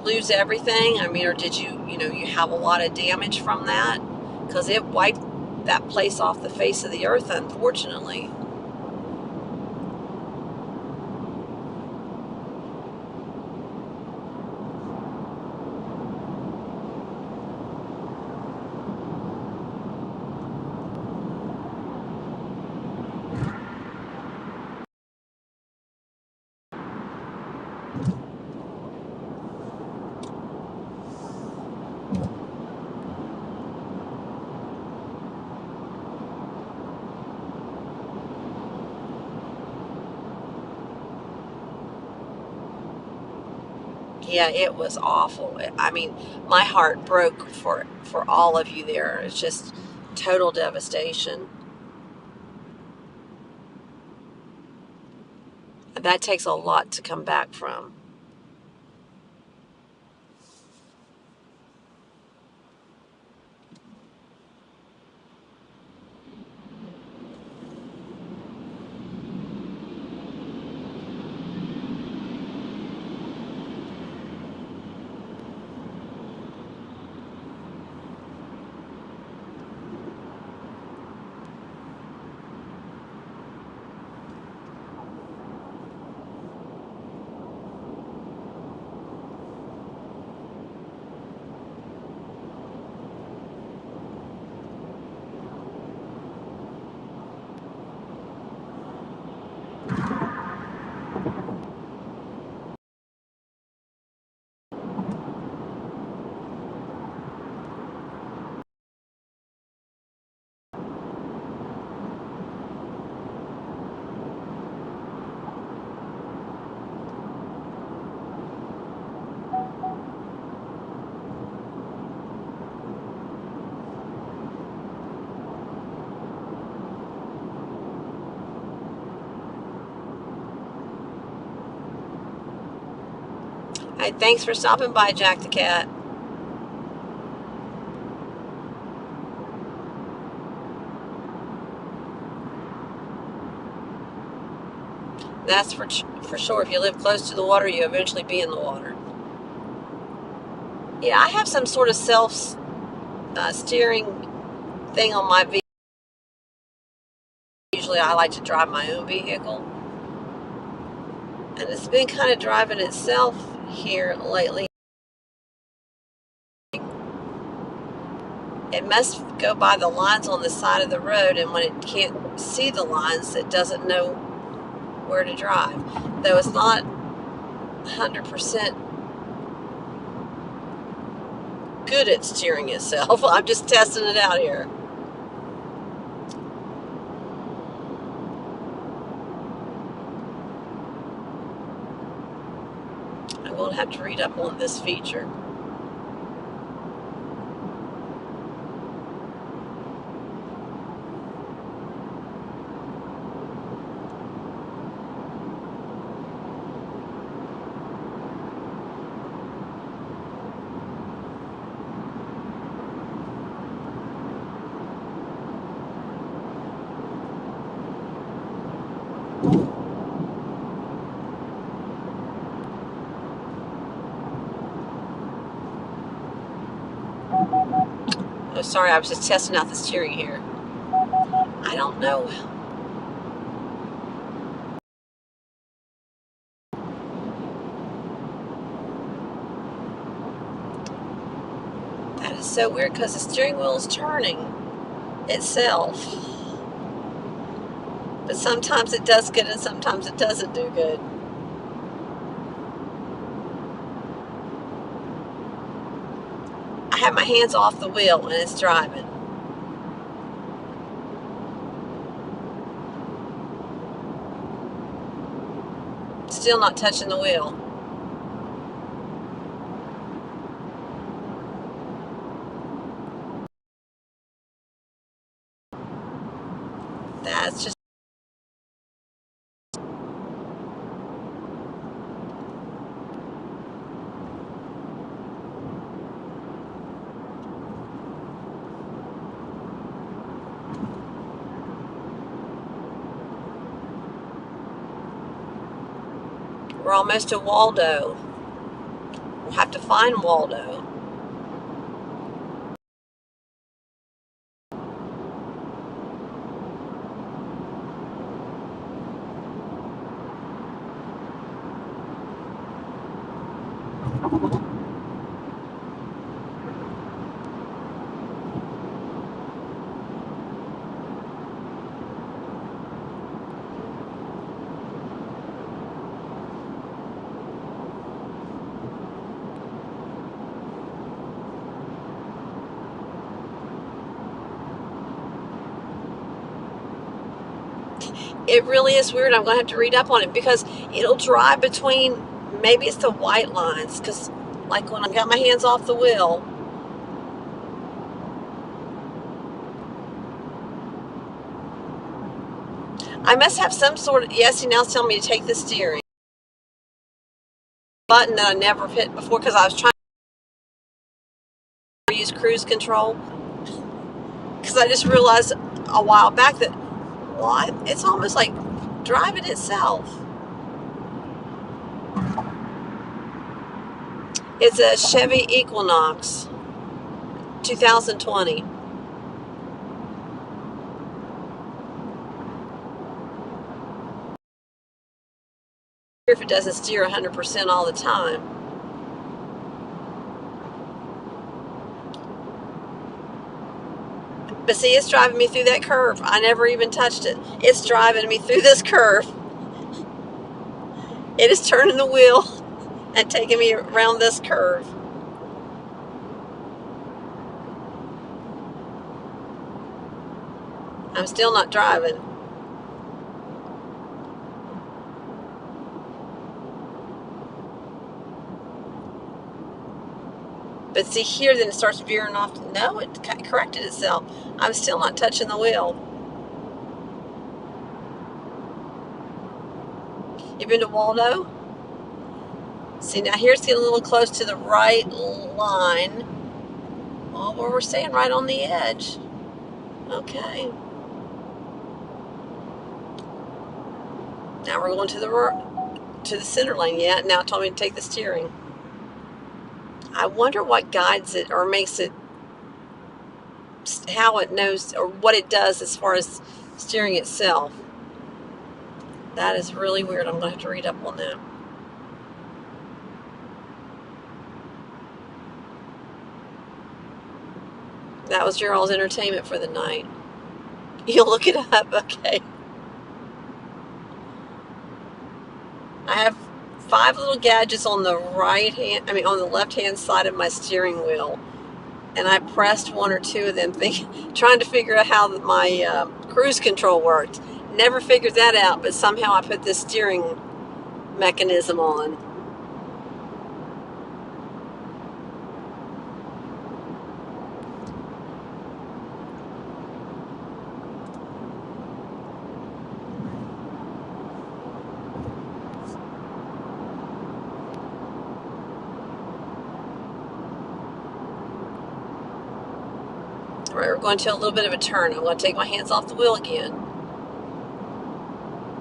Speaker 1: lose everything? I mean, or did you have a lot of damage from that? Because it wiped that place off the face of the earth, unfortunately. Yeah, it was awful. I mean, my heart broke for all of you there. It's just total devastation. That takes a lot to come back from. Hey, thanks for stopping by, Jack the Cat. That's for sure. If you live close to the water, you eventually be in the water. Yeah, I have some sort of self steering thing on my vehicle. Usually, I like to drive my own vehicle, and it's been kind of driving itself here lately. It must go by the lines on the side of the road, and when it can't see the lines, it doesn't know where to drive. Though it's not 100% good at steering itself. I'm just testing it out here. I'm going to have to read up on this feature. Oh, sorry, I was just testing out the steering here. I don't know. That is so weird because the steering wheel is turning itself. But sometimes it does good and sometimes it doesn't do good. have my hands off the wheel and it's driving. Still not touching the wheel. That's just we're almost to Waldo. We'll have to find Waldo. It really is weird. I'm going to have to read up on it because it'll drive between, maybe it's the white lines, because like when I got my hands off the wheel, I must have some sort of, yes, he now is telling me to take the steering button that I never hit before because I was trying to use cruise control, because I just realized a while back that, well, it's almost like driving itself. It's a Chevy Equinox 2020. If it doesn't steer 100% all the time. But see, it's driving me through that curve. I never even touched it. It's driving me through this curve. It is turning the wheel and taking me around this curve. I'm still not driving. But see here, then it starts veering off. No, it corrected itself. I'm still not touching the wheel. You been to Waldo? See, now here's getting a little close to the right line. Well, we're staying right on the edge. Okay. Now we're going to the center lane. Yeah, now it told me to take the steering. I wonder what guides it or makes it, how it knows or what it does as far as steering itself. That is really weird. I'm going to have to read up on that. That was your all's entertainment for the night. You'll look it up, okay. I have 5 little gadgets on the on the left-hand side of my steering wheel. And I pressed 1 or 2 of them, trying to figure out how my cruise control worked. Never figured that out, but somehow I put this steering mechanism on. All right, we're going to a little bit of a turn. I'm going to take my hands off the wheel again.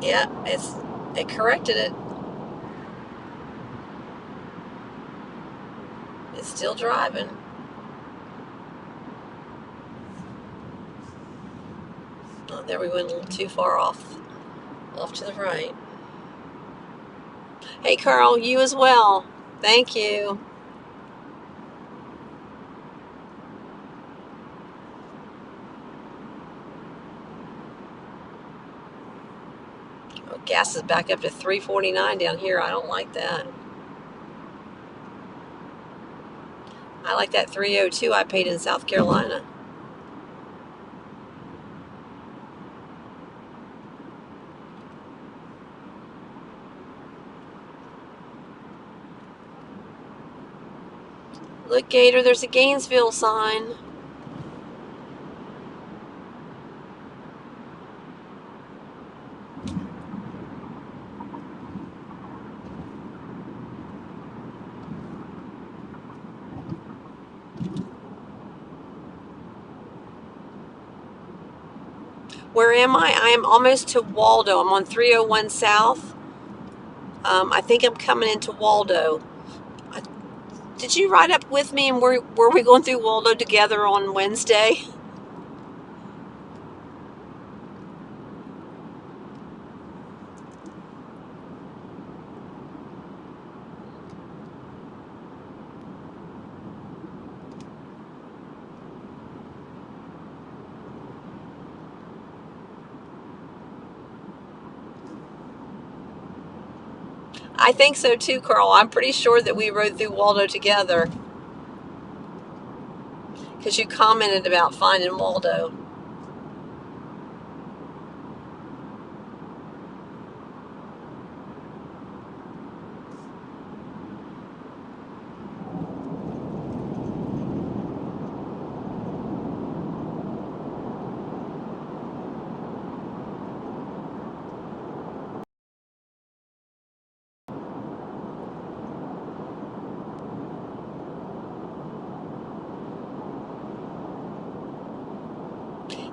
Speaker 1: Yeah, it corrected it. It's still driving. Oh, there we went a little too far off to the right. Hey, Carl, you as well. Thank you. Oh, gas is back up to $3.49 down here. I don't like that. I like that 302 I paid in South Carolina. Look, Gator, there's a Gainesville sign. Where am I? I am almost to Waldo. I'm on 301 South. I think I'm coming into Waldo. Did you ride up with me, and were we going through Waldo together on Wednesday? I think so too, Carl. I'm pretty sure that we rode through Waldo together because you commented about finding Waldo.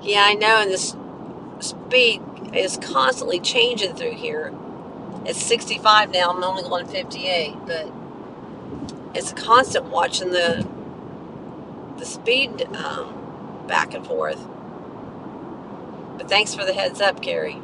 Speaker 1: Yeah, I know, and this speed is constantly changing through here. It's 65 now. I'm only going 58, but it's constant watching the speed back and forth. But thanks for the heads up, Gary.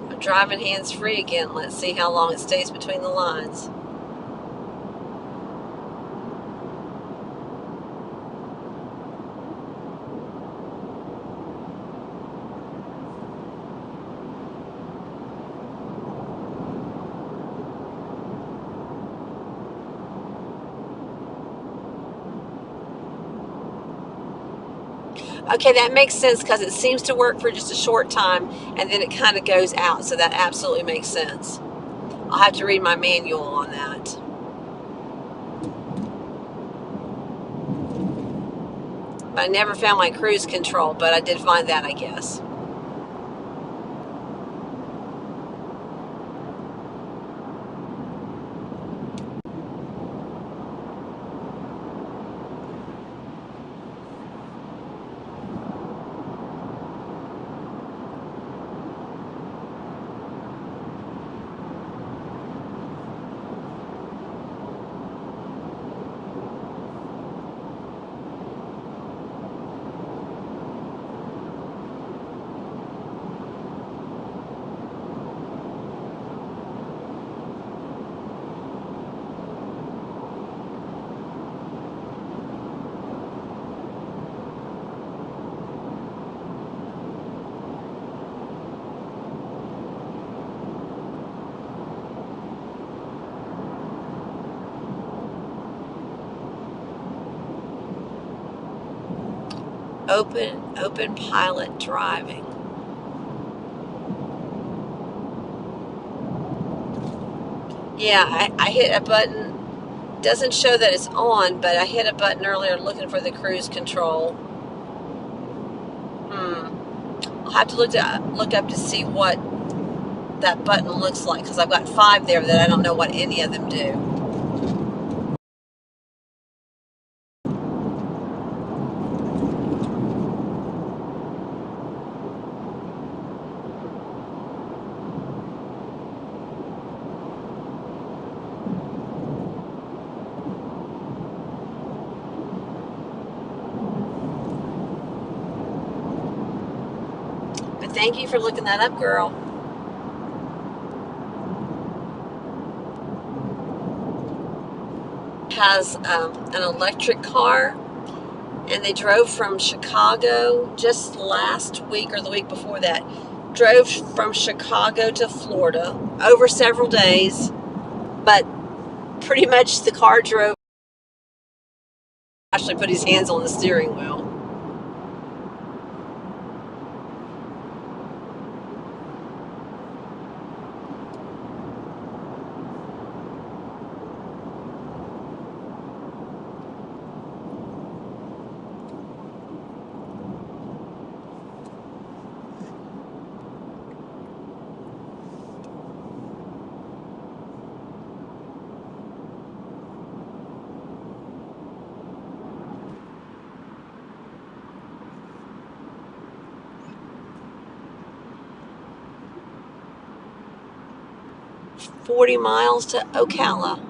Speaker 1: I'm driving hands-free again. Let's see how long it stays between the lines. Okay, that makes sense because it seems to work for just a short time and then it kind of goes out. So that absolutely makes sense. I'll have to read my manual on that. But I never found my cruise control, but I did find that, I guess. Open pilot driving. Yeah, I hit a button. Doesn't show that it's on, but I hit a button earlier looking for the cruise control. I'll have to look up to see what that button looks like because I've got 5 there that I don't know what any of them do. Thank you for looking that up, girl. Has an electric car, and they drove from Chicago just last week or the week before that. Drove from Chicago to Florida over several days, but pretty much the car drove. Actually put his hands on the steering wheel. $40 miles to Ocala.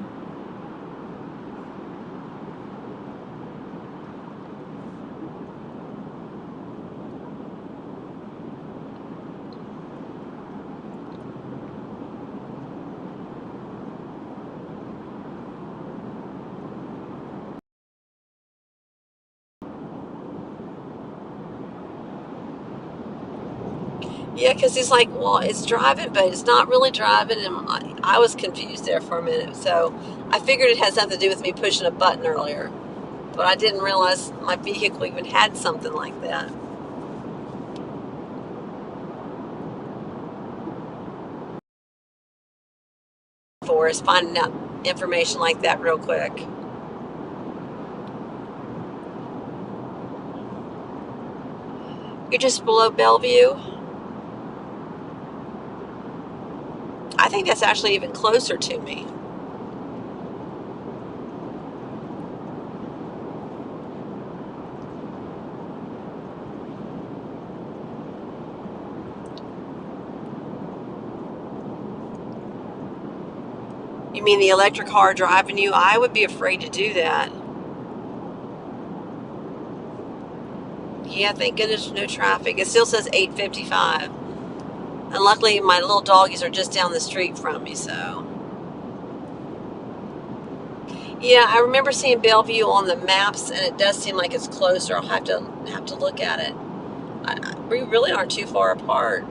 Speaker 1: Yeah, because he's like, well, it's driving, but it's not really driving. And I was confused there for a minute. So I figured it had something to do with me pushing a button earlier. But I didn't realize my vehicle even had something like that. For us, finding out information like that real quick. You're just below Bellevue. I think that's actually even closer to me. You mean the electric car driving you? I would be afraid to do that. Yeah, thank goodness no traffic. It still says 8:55. And luckily my little doggies are just down the street from me, so. Yeah, I remember seeing Bellevue on the maps, and it does seem like it's closer. I'll have to look at it. We really aren't too far apart.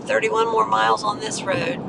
Speaker 1: $31 more miles on this road.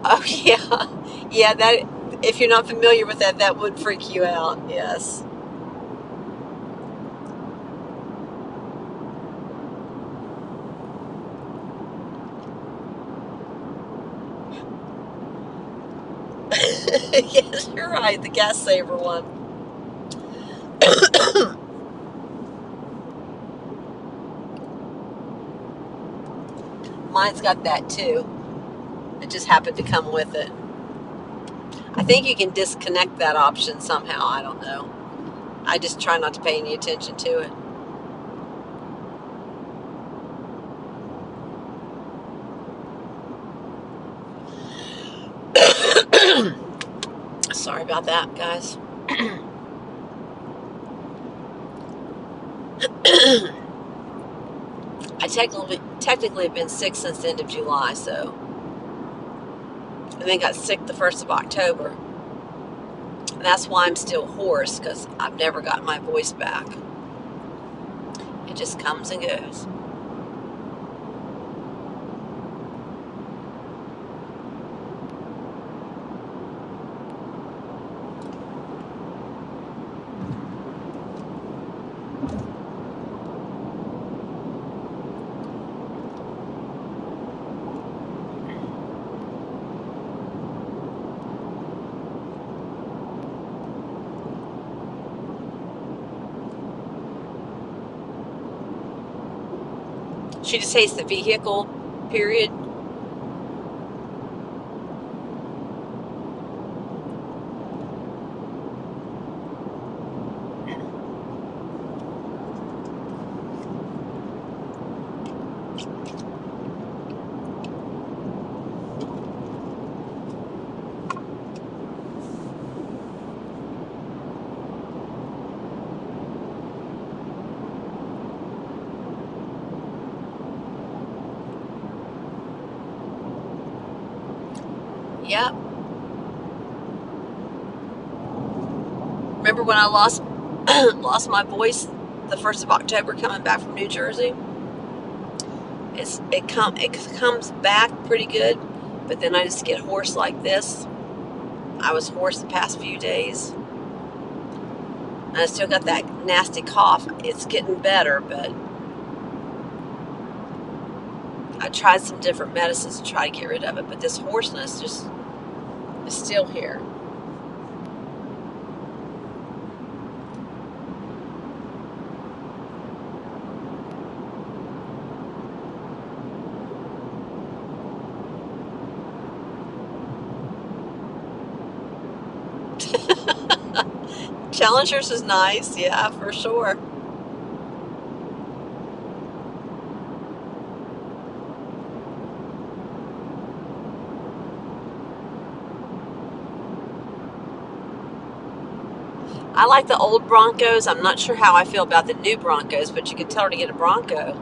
Speaker 1: Oh yeah, yeah. That if you're not familiar with that, that would freak you out. Yes. Yes, you're right. The gas saver one. Mine's got that too. It just happened to come with it. I think you can disconnect that option somehow. I don't know. I just try not to pay any attention to it. Sorry about that, guys. I technically have been sick since the end of July, so. And then got sick the 1st of October. And that's why I'm still hoarse, because I've never gotten my voice back. It just comes and goes. She just hates the vehicle, period. Yep. Remember when I lost lost my voice the 1st of October coming back from New Jersey? It comes back pretty good, but then I just get hoarse like this. I was hoarse the past few days. And I still got that nasty cough. It's getting better, but I tried some different medicines to try to get rid of it, but this hoarseness just is still here. Challengers is nice, yeah, for sure. I like the old Broncos. I'm not sure how I feel about the new Broncos, but you can tell her to get a Bronco.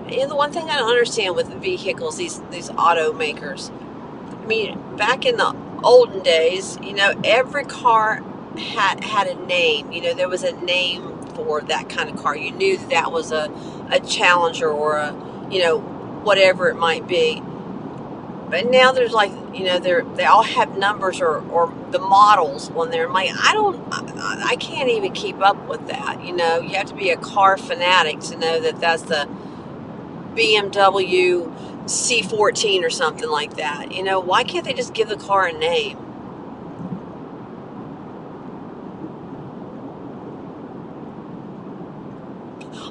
Speaker 1: And the one thing I don't understand with vehicles, these automakers, I mean, back in the olden days, every car had a name. There was a name for that kind of car. You knew that was a Challenger or whatever it might be. But now there's like, they all have numbers or the models on there. I'm like, I can't even keep up with that. You have to be a car fanatic to know that that's the BMW C14 or something like that. Why can't they just give the car a name?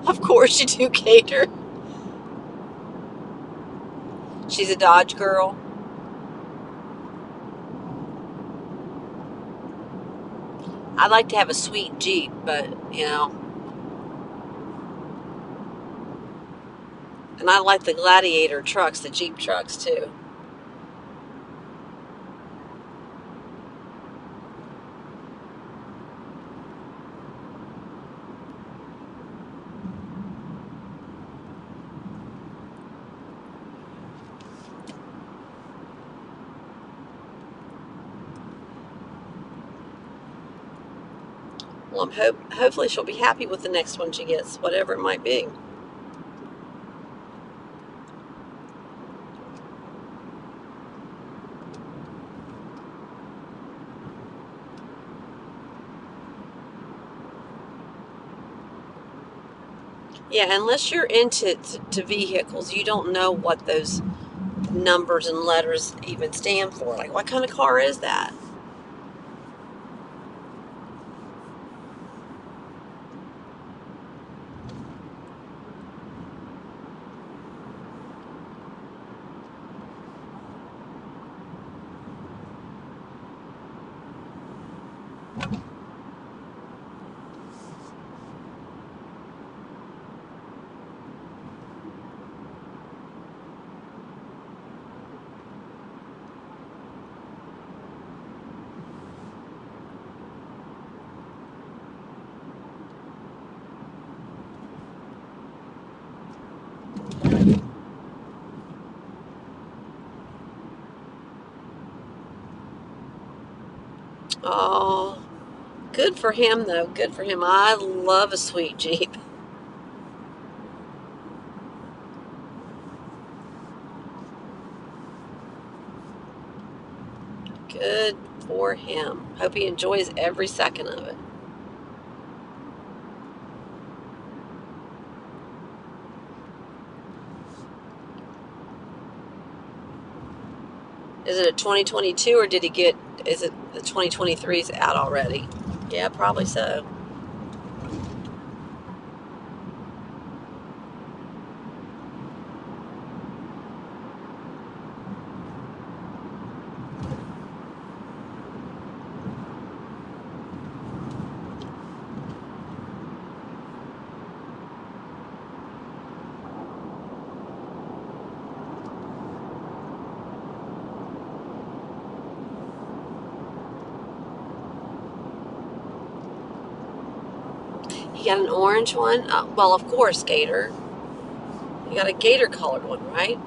Speaker 1: Of course you do, Gator. She's a Dodge girl. I'd like to have a sweet Jeep, but, and I like the Gladiator trucks, the Jeep trucks, too. Well, hopefully she'll be happy with the next one she gets, whatever it might be. Yeah, unless you're into vehicles, you don't know what those numbers and letters even stand for. Like, what kind of car is that? Oh, good for him, though. Good for him. I love a sweet Jeep. Good for him. Hope he enjoys every second of it. Is it a 2022 or is it the 2023's out already? Yeah, probably so. You got an orange one? Well, of course, Gator. You got a gator colored one, right?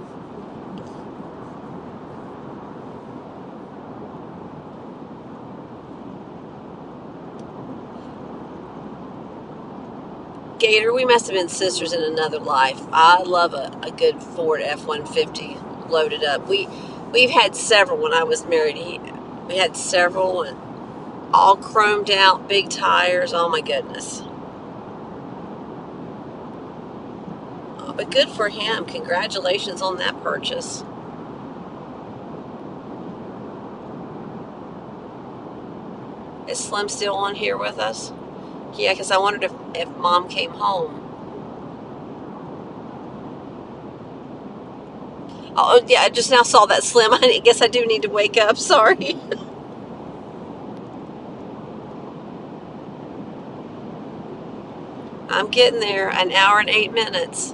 Speaker 1: Gator, we must have been sisters in another life. I love a good Ford F-150 loaded up. We've had several when I was married. We had several and all chromed out, big tires. Oh my goodness. Oh, but good for him. Congratulations on that purchase. Is Slim still on here with us? Yeah, because I wondered if Mom came home. Oh, yeah, I just now saw that, Slim. I guess I do need to wake up. Sorry. I'm getting there. An hour and 8 minutes.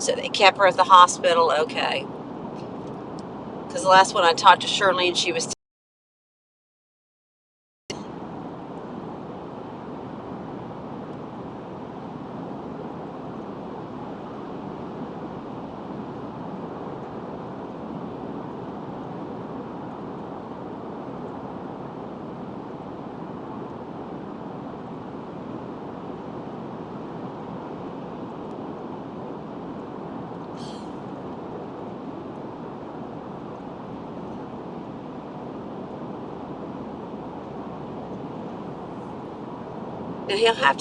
Speaker 1: So they kept her at the hospital. Okay. Because the last one I talked to Shirley, and she was. Now he'll have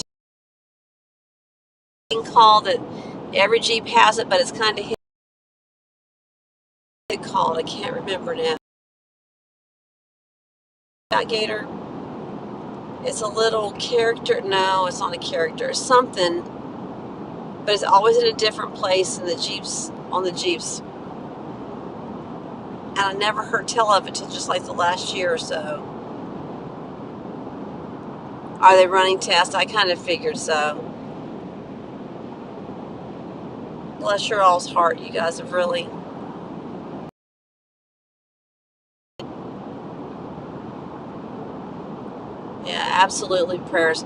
Speaker 1: to call that every Jeep has it, but it's kind of his called. I can't remember now. That Gator. It's a little character. No, it's not a character. It's something, but it's always in a different place in the Jeeps, on the Jeeps. And I never heard tell of it till just like the last year or so. Are they running tests? I kind of figured so. Bless your all's heart. You guys have really. absolutely prayers.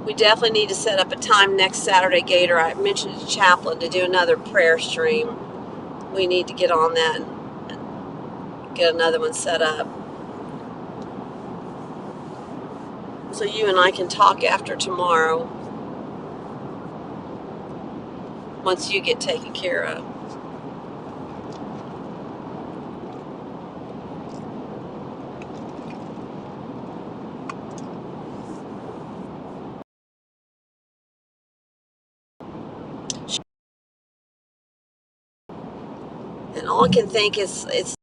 Speaker 1: We definitely need to set up a time next Saturday, Gator. I mentioned to Chaplain to do another prayer stream. We need to get on that and get another one set up. So you and I can talk after tomorrow once you get taken care of. And all I can think is it's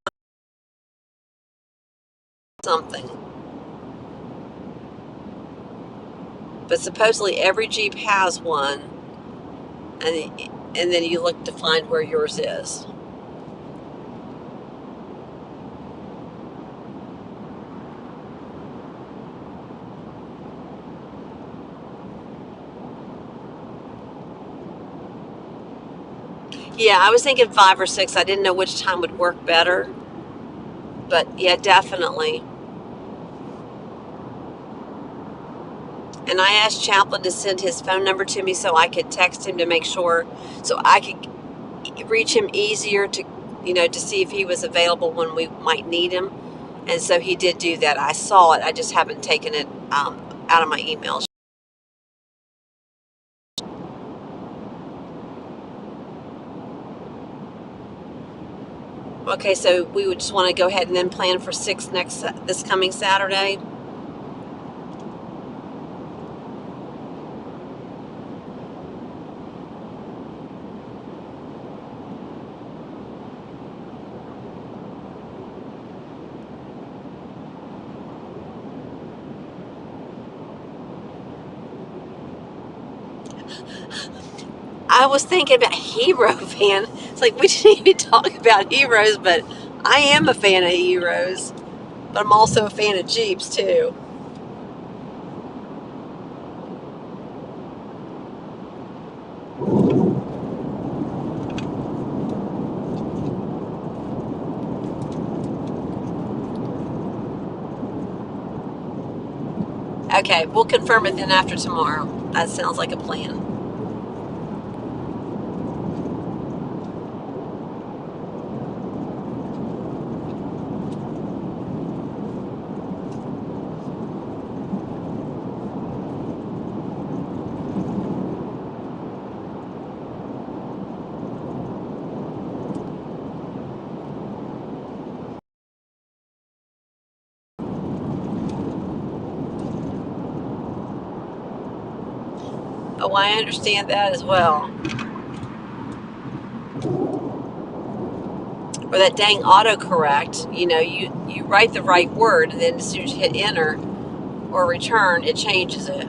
Speaker 1: something. But supposedly every Jeep has one, and then you look to find where yours is. Yeah, I was thinking 5 or 6. I didn't know which time would work better. But yeah, definitely. And I asked Chaplain to send his phone number to me so I could text him to make sure, so I could reach him easier to, to see if he was available when we might need him. And so he did do that. I saw it. I just haven't taken it out of my emails. Okay, so we would just want to go ahead and then plan for 6 this coming Saturday. I was thinking about Hero fan. It's like we didn't even talk about Heroes, but I am a fan of Heroes. But I'm also a fan of Jeeps too. Okay, we'll confirm it then after tomorrow. That sounds like a plan. Oh, I understand that as well. Or that dang autocorrect, you write the right word, and then as soon as you hit enter or return, it changes it.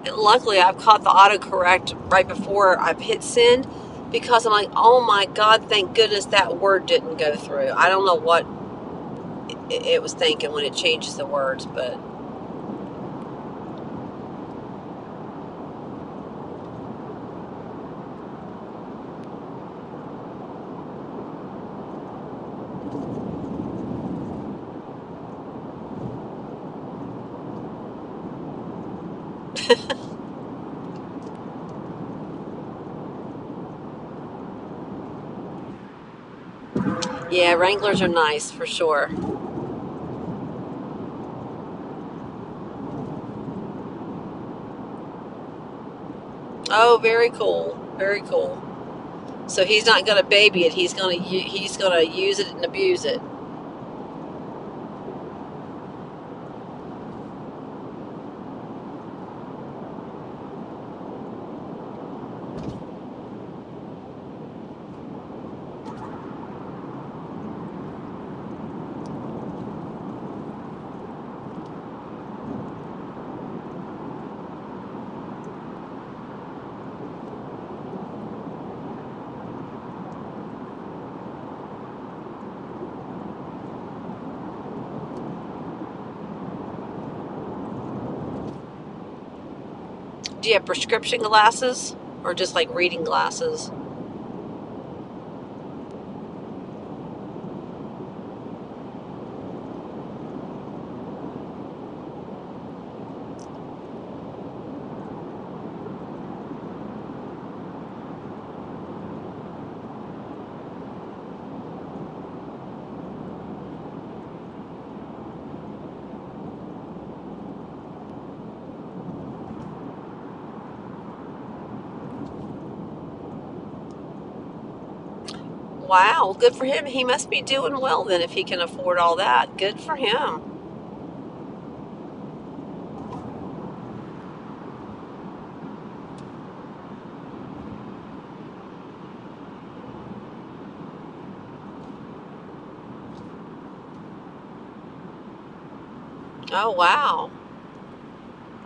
Speaker 1: And luckily, I've caught the autocorrect right before I've hit send, because I'm like, oh my God, thank goodness that word didn't go through. I don't know what it was thinking when it changes the words, but yeah, Wranglers are nice for sure. Oh, very cool. Very cool. So he's not going to baby it. He's going to use it and abuse it. Do you have prescription glasses or just like reading glasses? Wow, good for him. He must be doing well then if he can afford all that. Good for him. Oh, wow.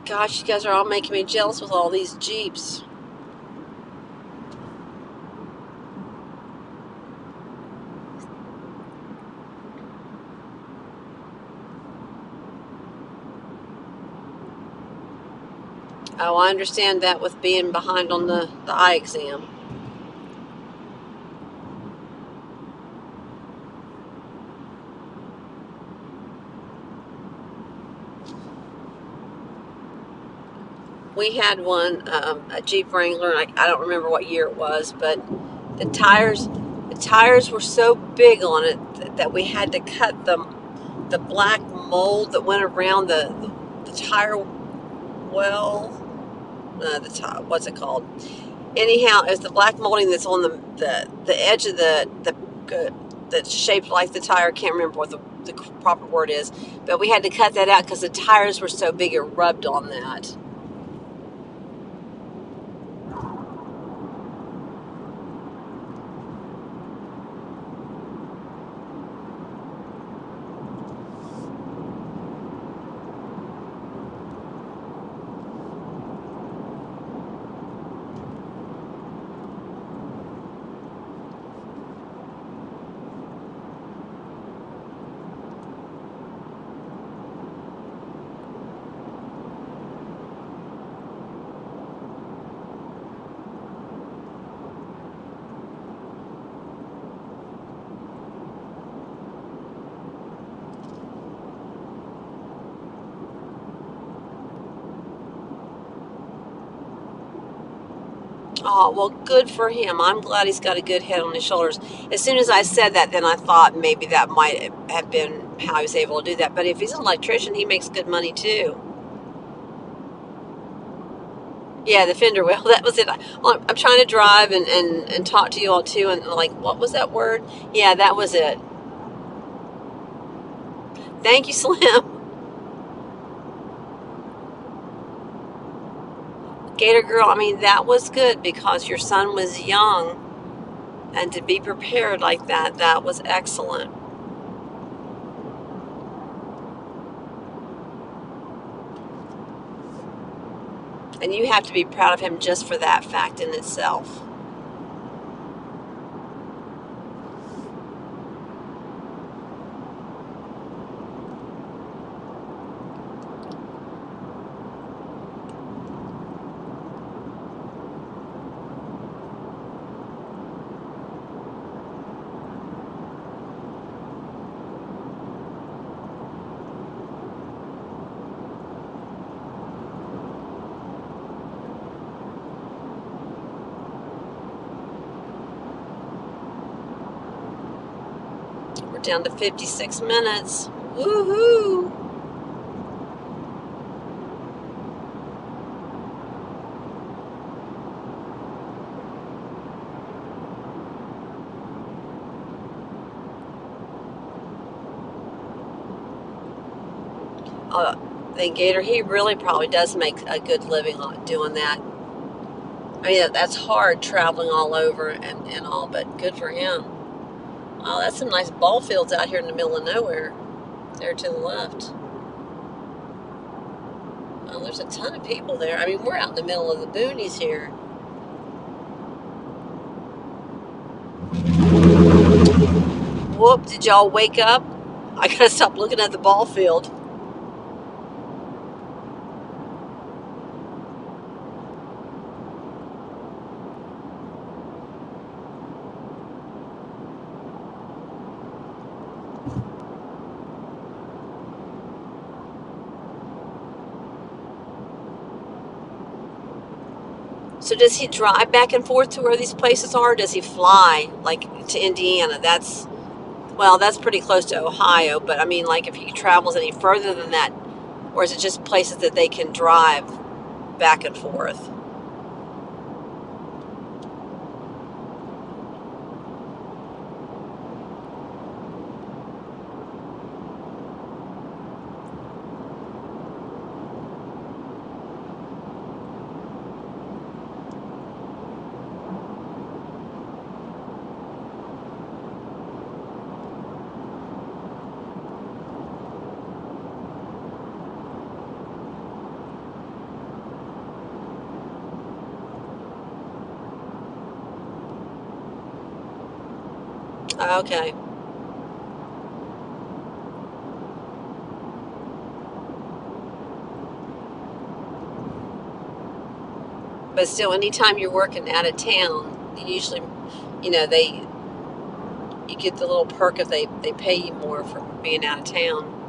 Speaker 1: Gosh, you guys are all making me jealous with all these Jeeps. Oh, I understand that with being behind on the eye exam. We had one, a Jeep Wrangler, and I don't remember what year it was, but the tires were so big on it that we had to cut the black mold that went around the tire well. What's it called? Anyhow, it's the black molding that's on the edge of that's shaped like the tire. I can't remember what the proper word is, but we had to cut that out because the tires were so big it rubbed on that. Oh, well, good for him. I'm glad he's got a good head on his shoulders. As soon as I said that, then I thought maybe that might have been how he was able to do that. But if he's an electrician, he makes good money too. Yeah, the fender well, that was it. I'm trying to drive and talk to you all too, and like, what was that word? Yeah, that was it. Thank you, Slim. Gator Girl, I mean, that was good because your son was young, and to be prepared like that, that was excellent. And you have to be proud of him just for that fact in itself. We're down to 56 minutes. Woohoo! then Gator, he really probably does make a good living on doing that. I mean, that's hard traveling all over and all, but good for him. Oh, that's some nice ball fields out here in the middle of nowhere. There to the left. Oh, there's a ton of people there. I mean, we're out in the middle of the boonies here. Whoop, did y'all wake up? I gotta stop looking at the ball field. So does he drive back and forth to where these places are? Or does he fly, like, to Indiana? That's pretty close to Ohio, but I mean, like, if he travels any further than that, or is it just places that they can drive back and forth? Okay. But still, anytime you're working out of town, you usually, you get the little perk if they pay you more for being out of town.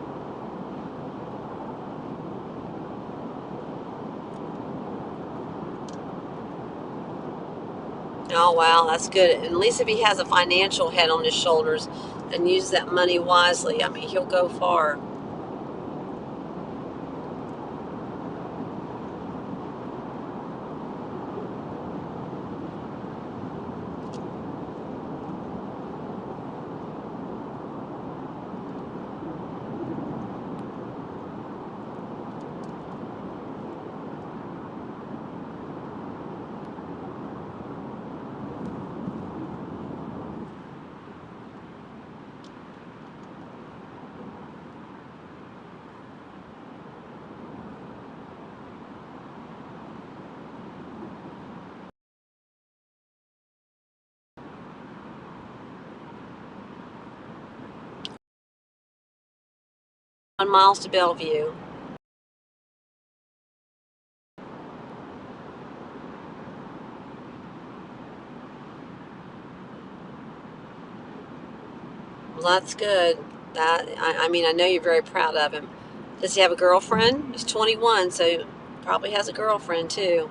Speaker 1: Oh, wow, that's good. And at least if he has a financial head on his shoulders and uses that money wisely, I mean, he'll go far. Miles to Bellevue. Well, that's good. I mean, I know you're very proud of him. Does he have a girlfriend? He's 21, so probably has a girlfriend too.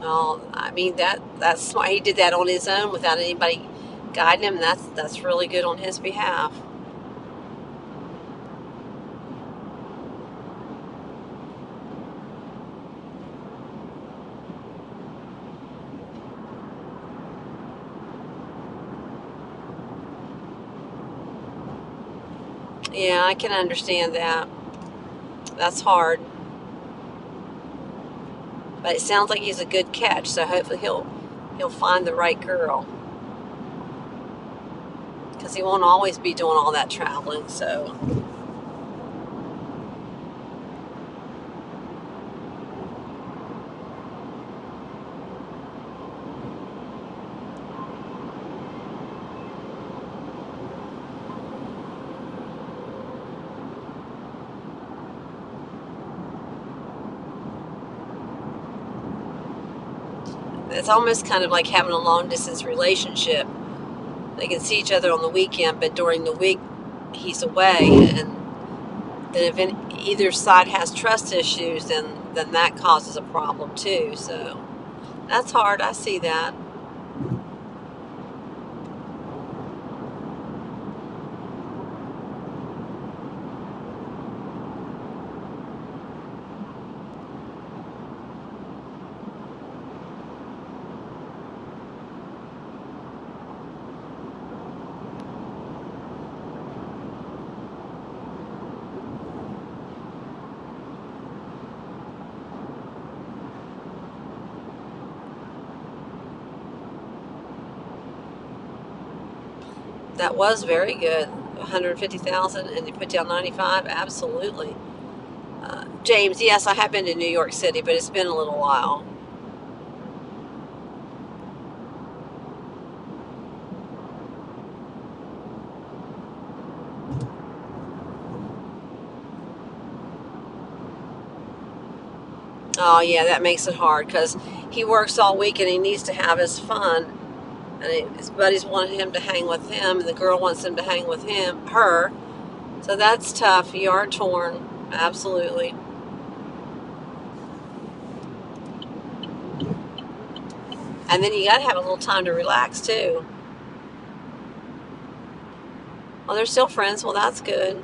Speaker 1: Oh, I mean that's smart. He did that on his own without anybody guiding him. That's really good on his behalf. Yeah, I can understand that. That's hard. But it sounds like he's a good catch, so hopefully he'll find the right girl. Because he won't always be doing all that traveling, so. It's almost kind of like having a long distance relationship. They can see each other on the weekend, but during the week he's away, and then if either side has trust issues, then that causes a problem too. So that's hard. I see that. That was very good. 150,000 and you put down 95. Absolutely. James, yes, I have been to New York City, but it's been a little while. Oh, yeah, that makes it hard because he works all week and he needs to have his fun. And his buddies want him to hang with him, and the girl wants him to hang with her. So that's tough. You are torn. Absolutely. And then you got to have a little time to relax, too. Well, they're still friends. Well, that's good.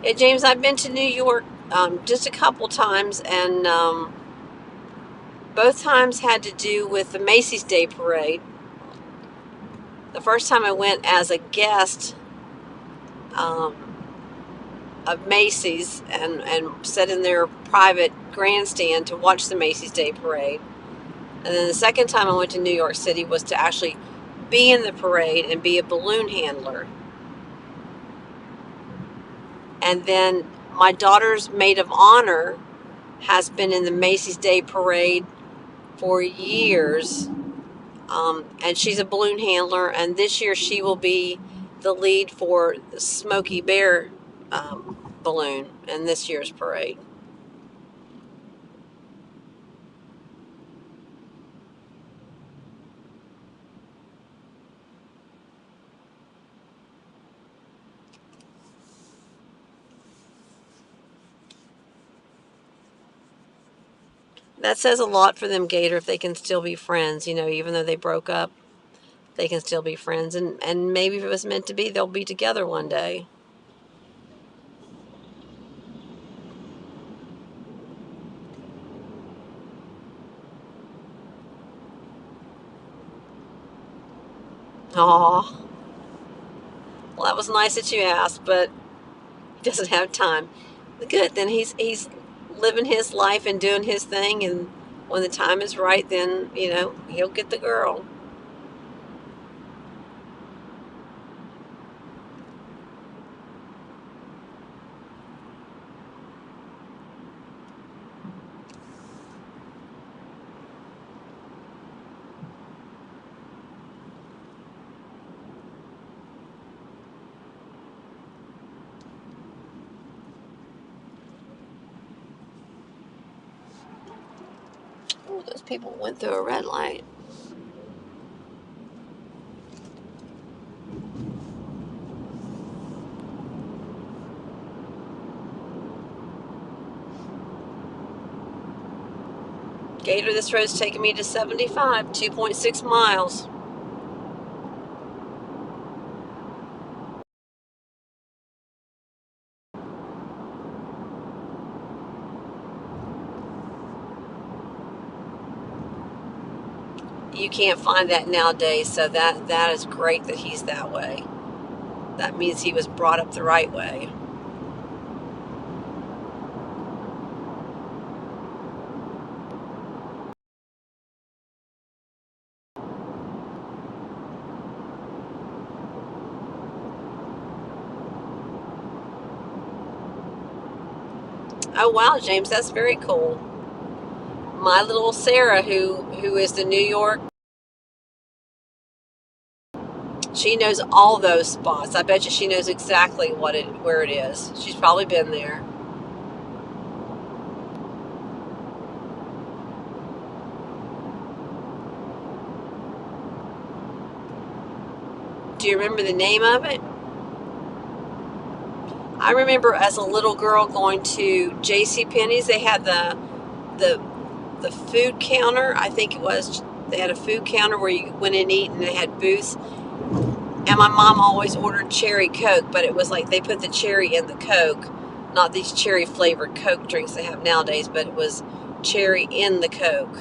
Speaker 1: Yeah, James, I've been to New York just a couple times, and both times had to do with the Macy's Day Parade. The first time I went as a guest um, of Macy's and sat in their private grandstand to watch the Macy's Day Parade. And then the second time I went to New York City was to actually be in the parade and be a balloon handler. And then my daughter's maid of honor has been in the Macy's Day Parade for years. And she's a balloon handler. And this year she will be the lead for the Smokey Bear balloon in this year's parade. That says a lot for them, Gator, if they can still be friends, even though they broke up, they can still be friends. And maybe if it was meant to be, they'll be together one day. Aw. Well, that was nice that you asked, but he doesn't have time. Good, then he's living his life and doing his thing, and when the time is right, then, he'll get the girl. Oh, those people went through a red light. Gator, this road's taking me to 75, 2.6 miles. You can't find that nowadays, so that is great that he's that way. That means he was brought up the right way. Oh wow, James, that's very cool. My little Sarah, who is the New York, she knows all those spots. I bet you she knows exactly where it is. She's probably been there. Do you remember the name of it? I remember as a little girl going to J.C. Penney's. They had the the food counter. I think it was. They had a food counter where you went in and eat, and they had booths. And my mom always ordered cherry Coke, but it was like they put the cherry in the Coke, not these cherry flavored Coke drinks they have nowadays, but it was cherry in the Coke.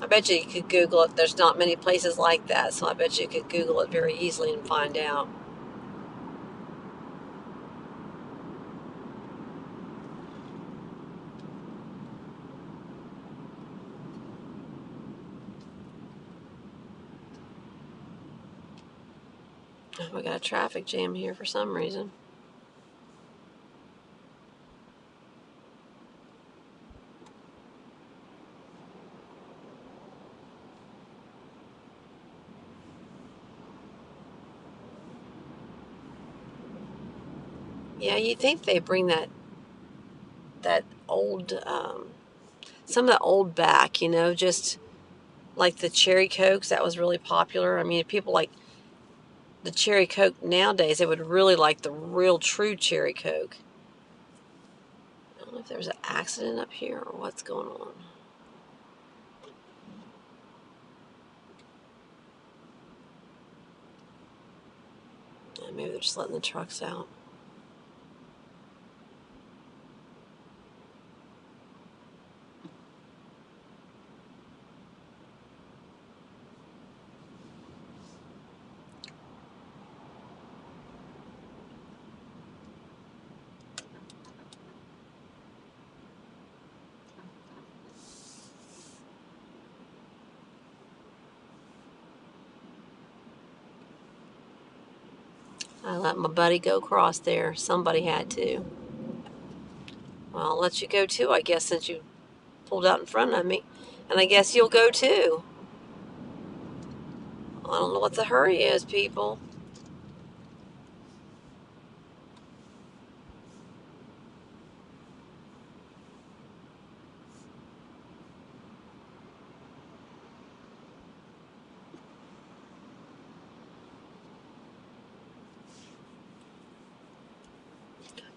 Speaker 1: I bet you could Google it. There's not many places like that, so I bet you could Google it very easily and find out. We got a traffic jam here for some reason. Yeah, you'd think they bring that old some of the old back, just like the cherry Cokes. That was really popular. I mean, if people like the cherry Coke nowadays, they would really like the real true cherry Coke. I don't know if there's an accident up here or what's going on. Maybe they're just letting the trucks out. I let my buddy go across there. Somebody had to. Well, I'll let you go too, I guess, since you pulled out in front of me. And I guess you'll go too. I don't know what the hurry is, people.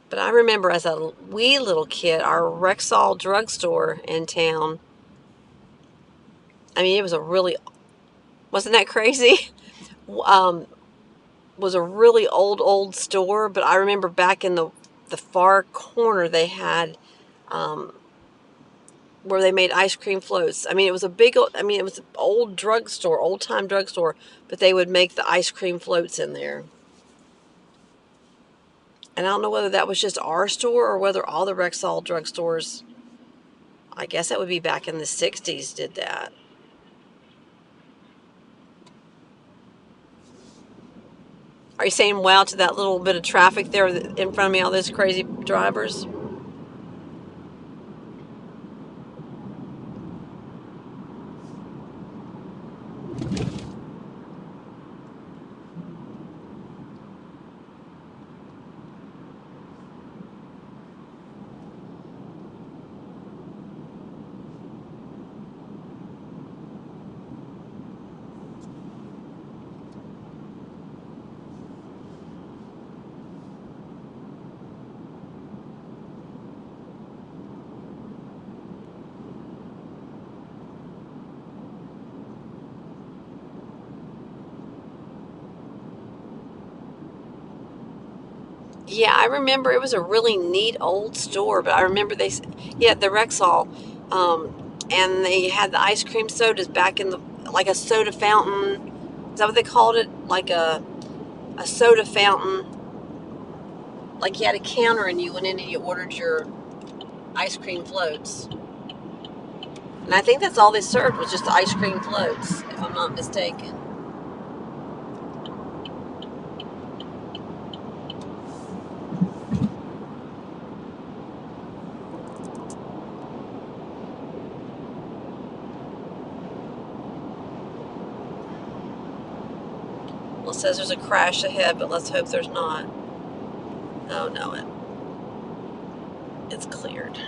Speaker 1: But I remember as a wee little kid, our Rexall drugstore in town. I mean, it was wasn't that crazy? Was a really old store, but I remember back in the far corner they had where they made ice cream floats. I mean, it was it was an old drugstore, old time drugstore, but they would make the ice cream floats in there. And I don't know whether that was just our store or whether all the Rexall drugstores, I guess that would be back in the 60s, did that. Are you saying wow to that little bit of traffic there in front of me, all those crazy drivers? Yeah, I remember it was a really neat old store, but I remember the Rexall, and they had the ice cream sodas back in the, like a soda fountain. Is that what they called it? Like a soda fountain. Like you had a counter and you went in and you ordered your ice cream floats. And I think that's all they served was just ice cream floats, if I'm not mistaken. Well, it says there's a crash ahead, but let's hope there's not. Oh no, it's cleared.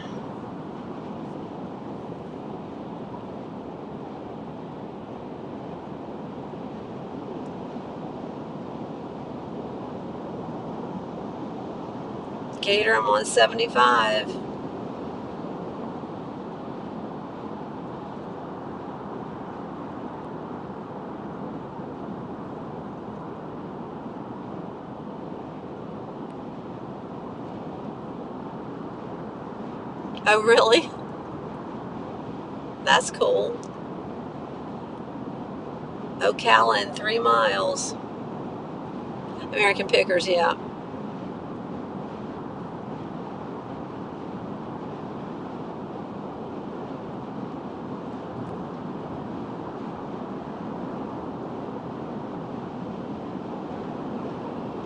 Speaker 1: Gator, I'm on 75. Oh, really? That's cool. Ocala in 3 miles. American Pickers, yeah.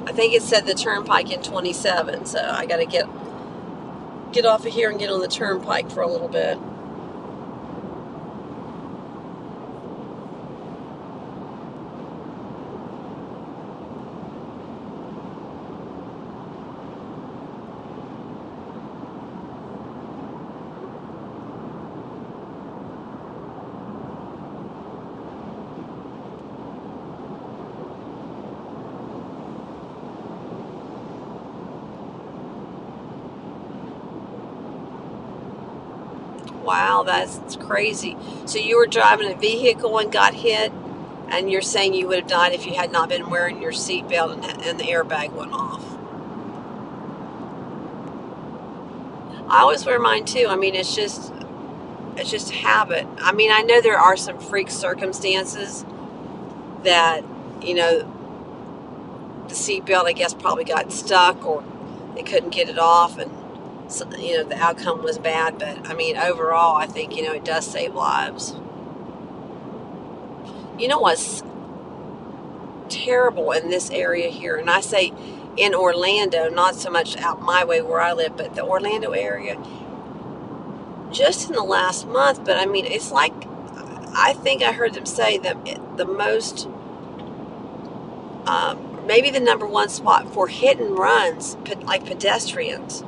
Speaker 1: I think it said the turnpike in 27, so I got to get off of here and get on the turnpike for a little bit. Wow, that's crazy. So you were driving a vehicle and got hit, and you're saying you would have died if you had not been wearing your seatbelt and the airbag went off. I always wear mine too. I mean, it's just a habit. I mean, I know there are some freak circumstances that, you know, the seatbelt, I guess, probably got stuck or they couldn't get it off, and so, you know, the outcome was bad. But I mean, overall, I think, you know, it does save lives. You know what's terrible in this area here, and I say in Orlando, not so much out my way where I live, but the Orlando area, just in the last month. But I mean, it's like, I think I heard them say that the most, maybe the number one spot for hit and runs, like pedestrians.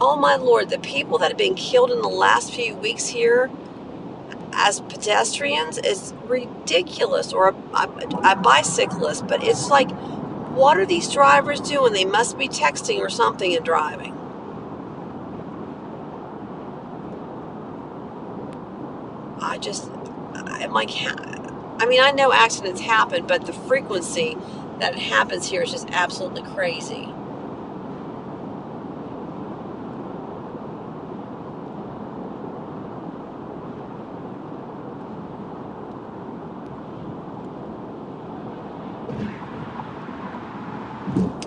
Speaker 1: Oh my Lord, the people that have been killed in the last few weeks here as pedestrians is ridiculous, or a bicyclist. But it's like, what are these drivers doing? They must be texting or something and driving. I'm like, I mean, I know accidents happen, but the frequency that it happens here is just absolutely crazy.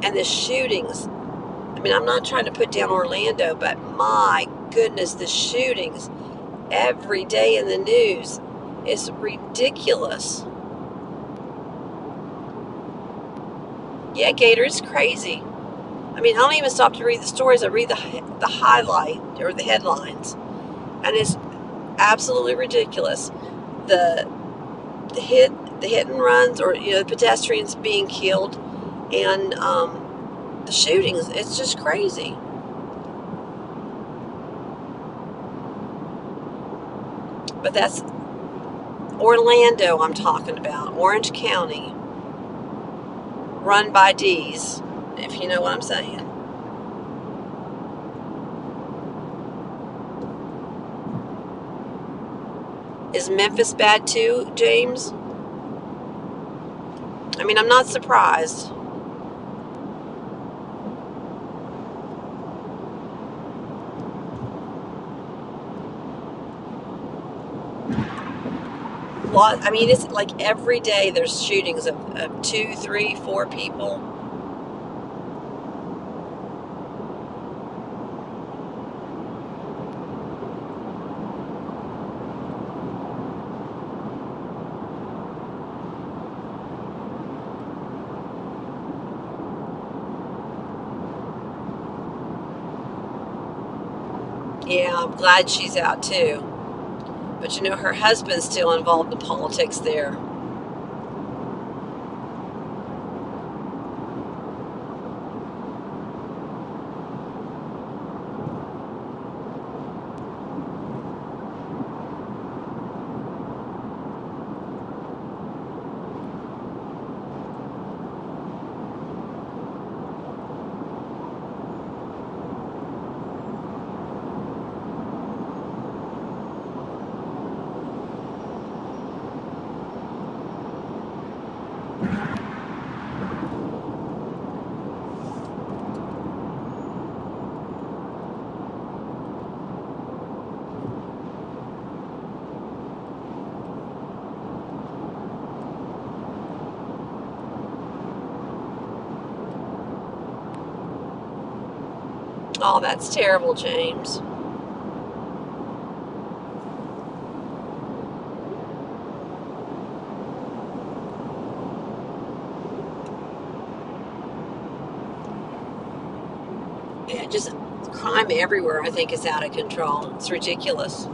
Speaker 1: And the shootings, I mean, I'm not trying to put down Orlando, but my goodness, the shootings every day in the news is ridiculous. Yeah, Gator, it's crazy. I mean, I don't even stop to read the stories. I read the highlight or the headlines, and it's absolutely ridiculous. The hit and runs, or, you know, the pedestrians being killed, and the shootings. It's just crazy. But that's Orlando I'm talking about, Orange County, run by D's, if you know what I'm saying. Is Memphis bad too, James? I mean, I'm not surprised. lot. I mean, it's like every day there's shootings of 2, 3, 4 people. Yeah, I'm glad she's out too. But you know, her husband's still involved in politics there. Oh, that's terrible, James. Yeah, just crime everywhere, I think, is out of control. It's ridiculous.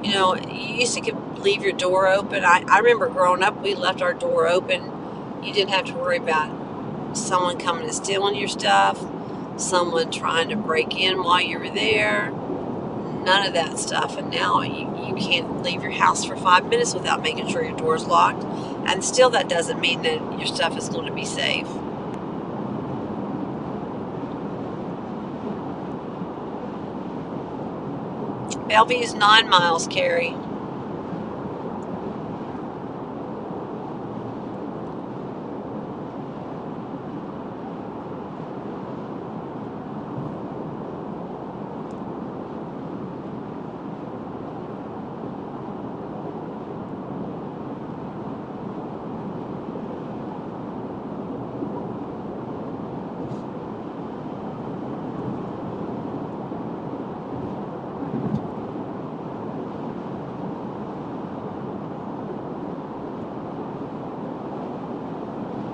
Speaker 1: You know, you used to leave your door open. I remember growing up, we left our door open. You didn't have to worry about someone coming and stealing your stuff, someone trying to break in while you were there. None of that stuff. And now you can't leave your house for 5 minutes without making sure your door's locked. And still, that doesn't mean that your stuff is going to be safe. Bellevue's 9 miles, Carrie.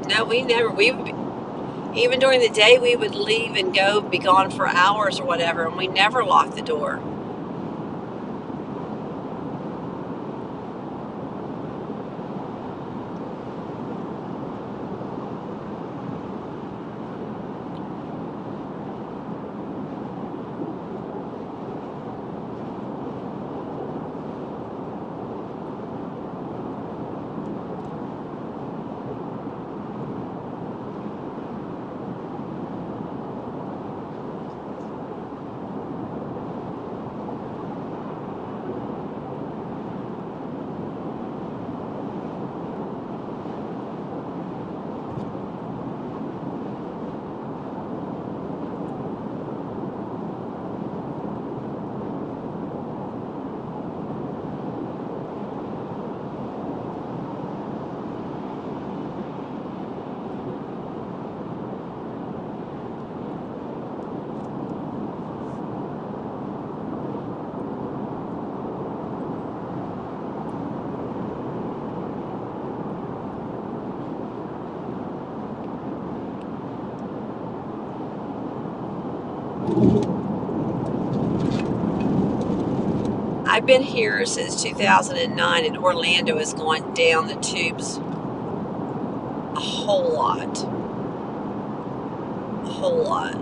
Speaker 1: No, even during the day, we would leave and go, be gone for hours or whatever, and we never locked the door. I've been here since 2009, and Orlando has gone down the tubes a whole lot. A whole lot.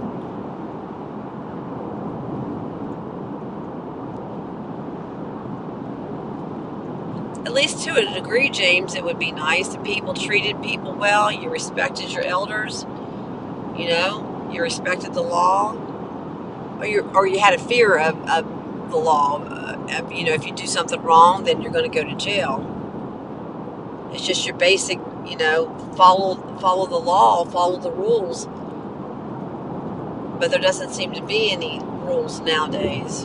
Speaker 1: At least to a degree, James, it would be nice if people treated people well. You respected your elders. You know, you respected the law, or you had a fear of the law. You know, if you do something wrong, then you're going to go to jail. It's just your basic, you know, follow the law, follow the rules. But there doesn't seem to be any rules nowadays.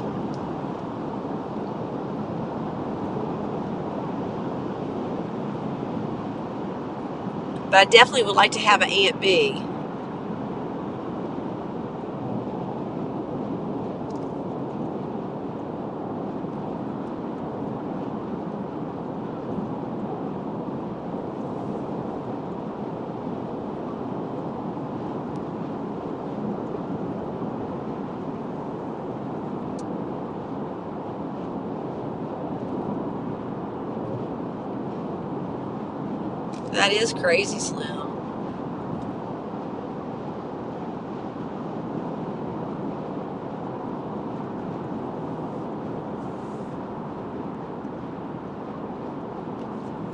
Speaker 1: But I definitely would like to have an Aunt B. That is crazy, Slim.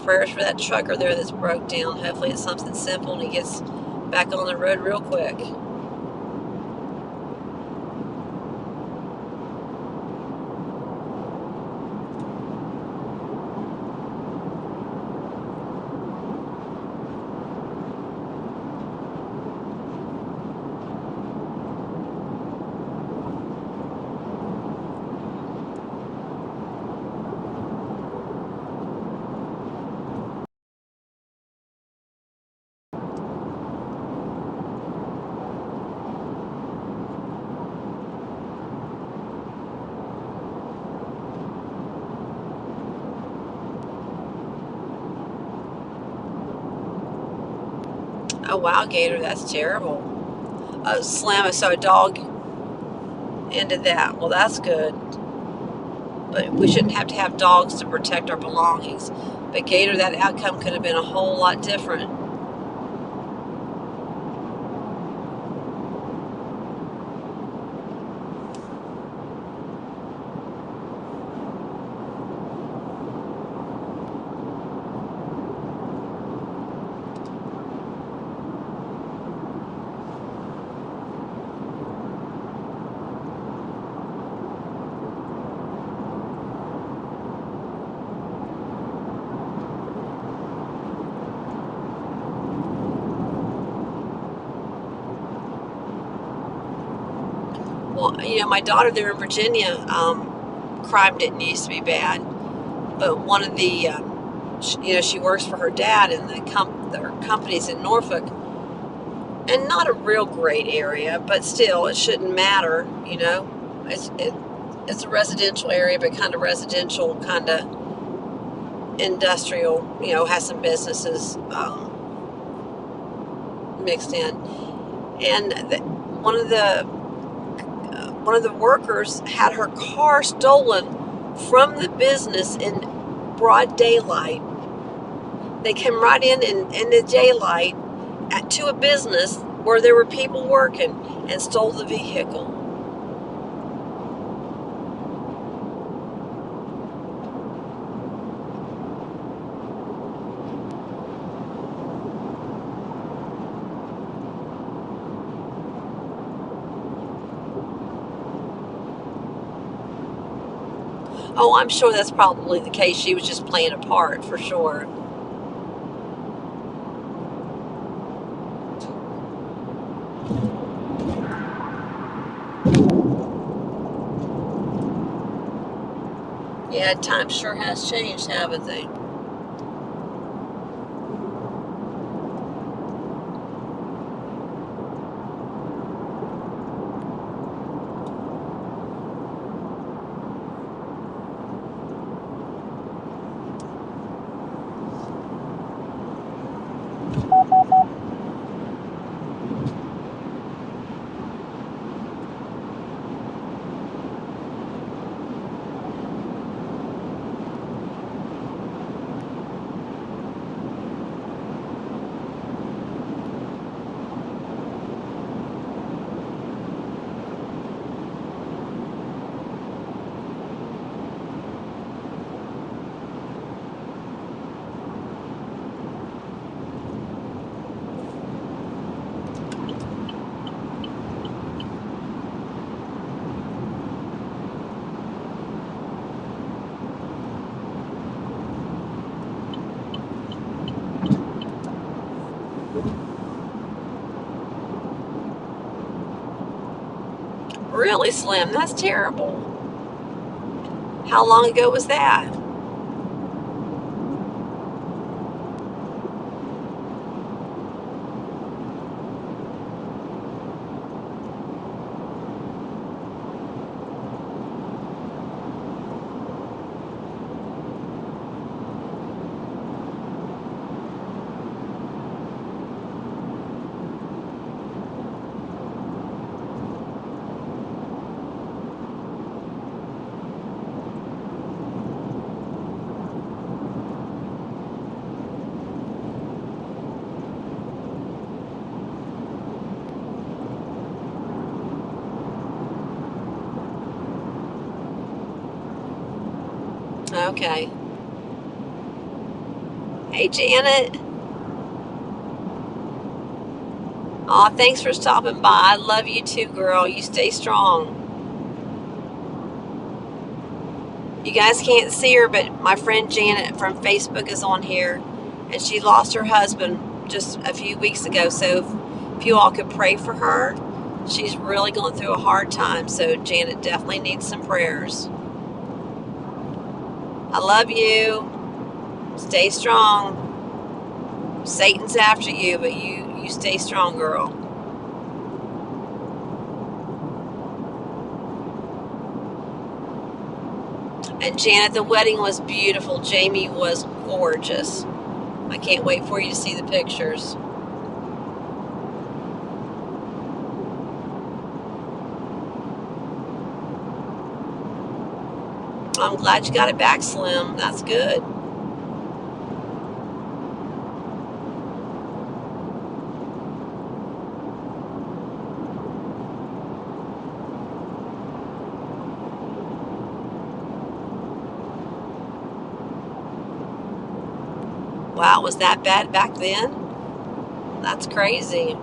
Speaker 1: Prayers for that trucker there that's broke down. Hopefully it's something simple and he gets back on the road real quick. Oh wow, Gator, that's terrible. Slam, so a dog ended that. Well, that's good. But we shouldn't have to have dogs to protect our belongings. But Gator, that outcome could have been a whole lot different. Well, you know, my daughter there in Virginia, crime didn't used to be bad, but one of the, you know, she works for her dad, and their company's in Norfolk, and not a real great area, but still, it shouldn't matter. You know, it's a residential area, but kind of residential, kind of industrial. You know, has some businesses mixed in, and one of the workers had her car stolen from the business in broad daylight. They came right in the daylight to a business where there were people working and stole the vehicle. Oh, I'm sure that's probably the case. She was just playing a part for sure. Yeah, times sure has changed, haven't they? Really, Slim? That's terrible. How long ago was that? Okay. Hey, Janet. Aw, thanks for stopping by. I love you too, girl. You stay strong. You guys can't see her, but my friend Janet from Facebook is on here, and she lost her husband just a few weeks ago. So if you all could pray for her, she's really going through a hard time. So Janet definitely needs some prayers. I love you. Stay strong. Satan's after you, but you stay strong, girl. And Janet, the wedding was beautiful. Jamie was gorgeous. I can't wait for you to see the pictures. I'm glad you got it back, Slim. That's good. Wow, was that bad back then? That's crazy.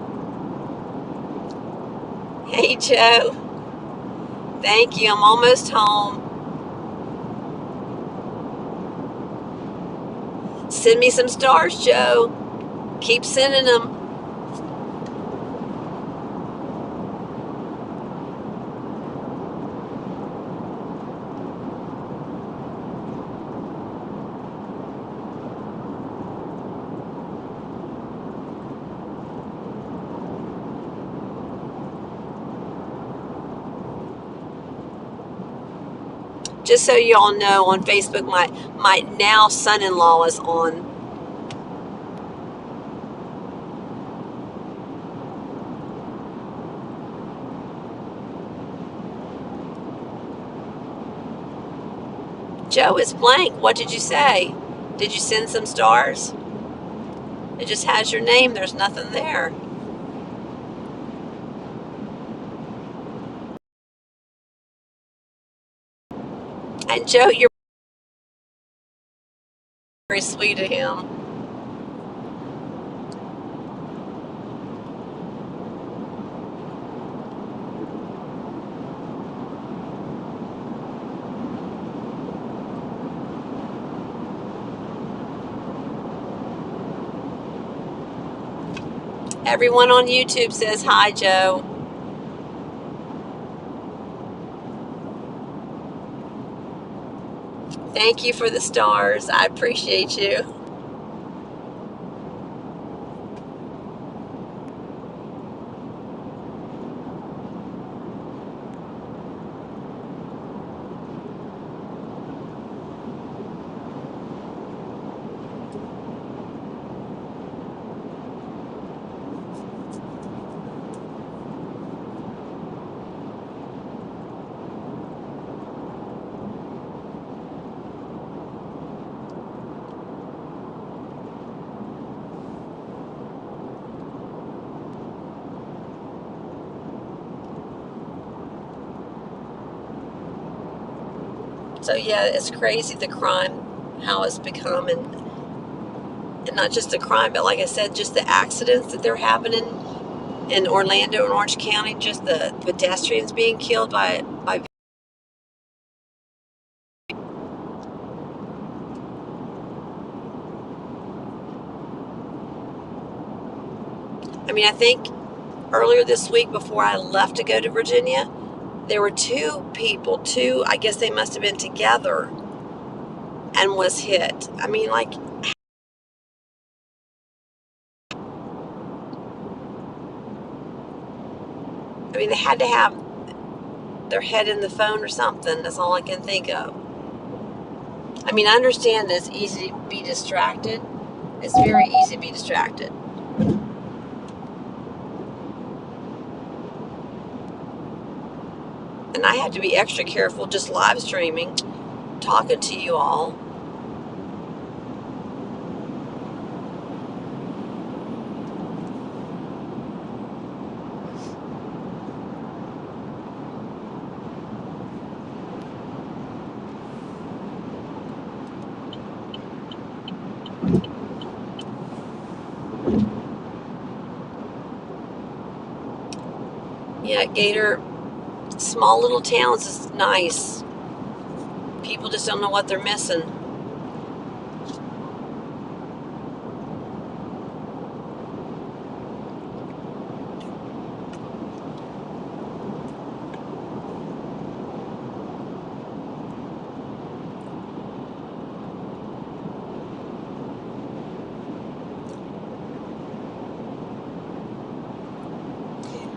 Speaker 1: Hey, Joe. Thank you. I'm almost home. Send me some stars, Joe. Keep sending them. Just so you all know, on Facebook, my now son-in-law is on. Joe is blank. What did you say? Did you send some stars? It just has your name. There's nothing there. And Joe, you're very sweet of him. Everyone on YouTube says hi, Joe. Thank you for the stars. I appreciate you. So yeah, it's crazy the crime, how it's become, and not just the crime, but like I said, just the accidents that they're happening in Orlando and Orange County, just the pedestrians being killed by I mean, I think earlier this week before I left to go to Virginia, There were two people, I guess they must have been together, and was hit. I mean, like, they had to have their head in the phone or something. That's all I can think of. I mean, I understand that it's easy to be distracted. It's very easy to be distracted. And I have to be extra careful just live streaming, talking to you all. Yeah, Gator, small little towns is nice. People just don't know what they're missing.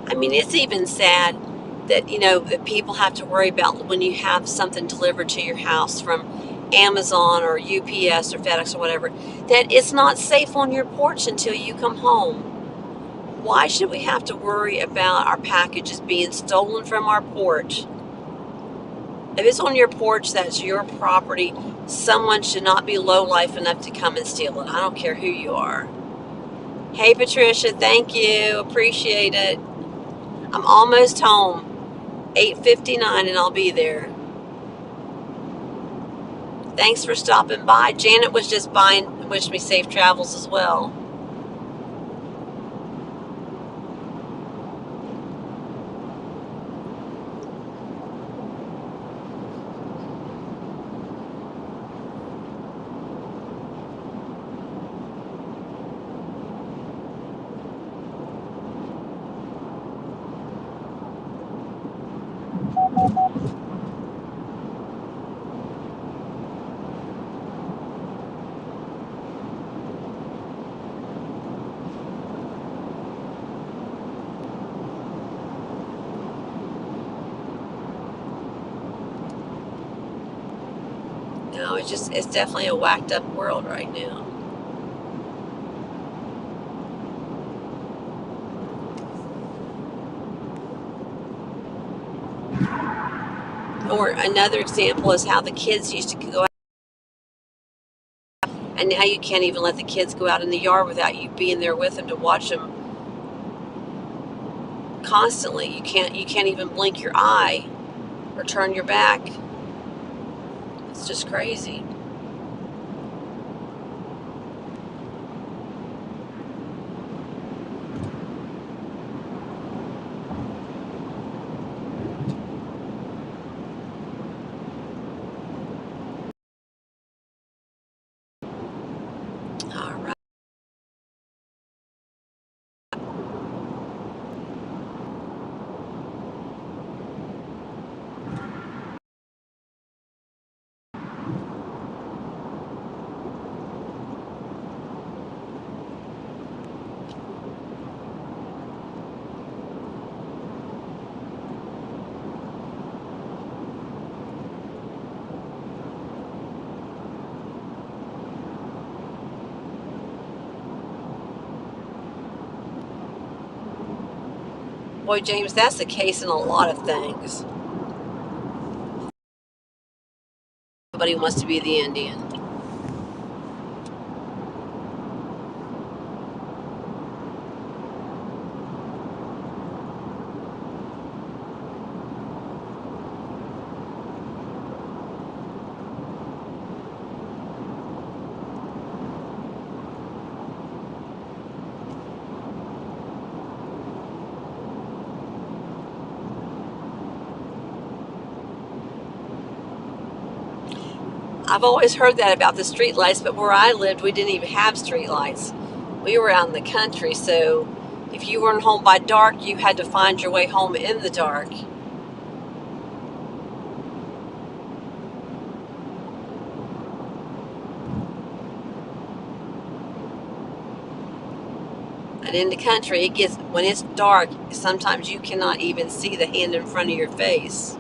Speaker 1: I mean, it's even sad that, that people have to worry about when you have something delivered to your house from Amazon or UPS or FedEx or whatever, that it's not safe on your porch until you come home. Why should we have to worry about our packages being stolen from our porch? If it's on your porch, that's your property. Someone should not be lowlife enough to come and steal it. I don't care who you are. Hey, Patricia, thank you. Appreciate it. I'm almost home. 8:59 and I'll be there. Thanks for stopping by. Janet was just wished me safe travels as well. No, it's definitely a whacked up world right now. Or another example is how the kids used to go out, and now you can't even let the kids go out in the yard without you being there with them to watch them constantly. You can't even blink your eye or turn your back. It's just crazy. All right. Boy, James, that's the case in a lot of things. Nobody wants to be the Indian. I've always heard that about the street lights, but where I lived, we didn't even have street lights. We were out in the country, so if you weren't home by dark, you had to find your way home in the dark. And in the country, it gets, when it's dark, sometimes you cannot even see the hand in front of your face.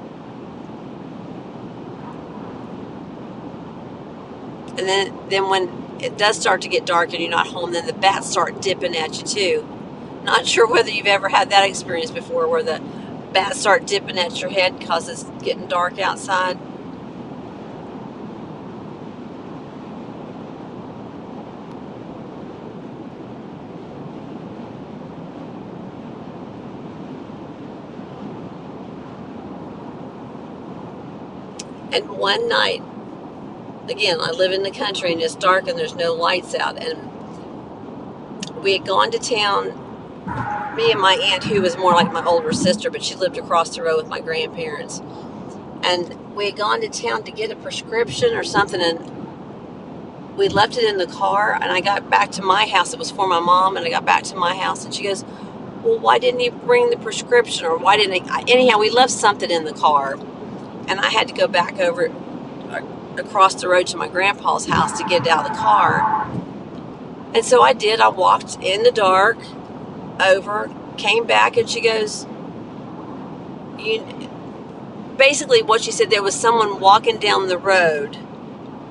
Speaker 1: And then when it does start to get dark and you're not home, then the bats start dipping at you too. Not sure whether you've ever had that experience before, where the bats start dipping at your head because it's getting dark outside. And one night, again, I live in the country and it's dark and there's no lights out, and we had gone to town, me and my aunt, who was more like my older sister, but she lived across the road with my grandparents. And we had gone to town to get a prescription or something, and we left it in the car, and I got back to my house. It was for my mom, and I got back to my house, and she goes, well, why didn't you bring the prescription? Or why didn't I? Anyhow, we left something in the car, and I had to go back over across the road to my grandpa's house to get it out of the car. And so I did. I walked in the dark over, came back, and she goes, basically what she said, there was someone walking down the road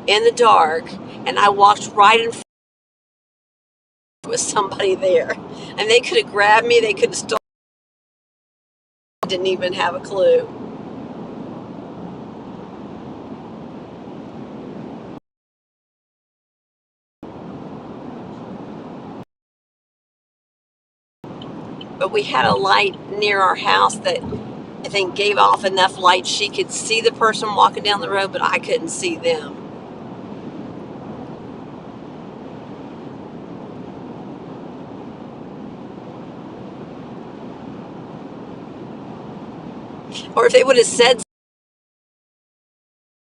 Speaker 1: in the dark, and I walked right in front with somebody there, and they could have grabbed me, they could have stolen me. I didn't even have a clue. But we had a light near our house that I think gave off enough light she could see the person walking down the road, but I couldn't see them. Or if they would have said to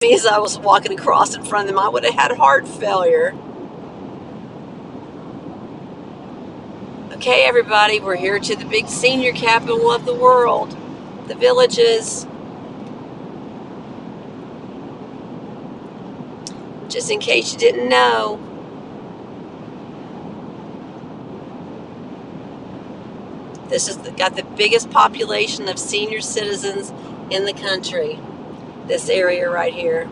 Speaker 1: me as I was walking across in front of them, I would have had heart failure. Okay, everybody, we're here to the big senior capital of the world, the Villages. Just in case you didn't know. This has got the biggest population of senior citizens in the country, this area right here.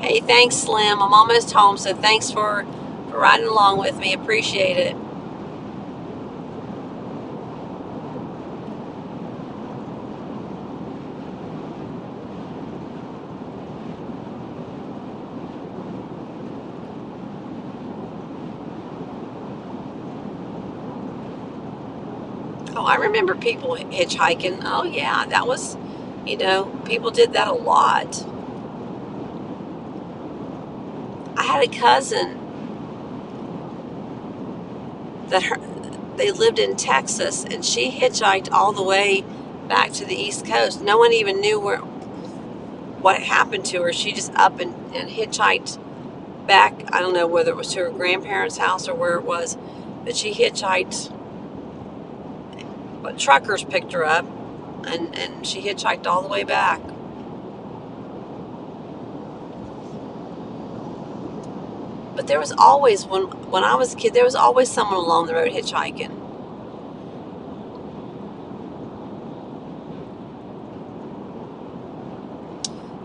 Speaker 1: Hey, thanks, Slim. I'm almost home, so thanks for riding along with me. Appreciate it. Oh, I remember people hitchhiking. Oh, yeah, that was, people did that a lot. I had a cousin that they lived in Texas, and she hitchhiked all the way back to the East Coast. No one even knew what happened to her. She just up and hitchhiked back. I don't know whether it was to her grandparents' house or where it was, but she hitchhiked. But truckers picked her up, and she hitchhiked all the way back. But there was always, when I was a kid, there was always someone along the road hitchhiking.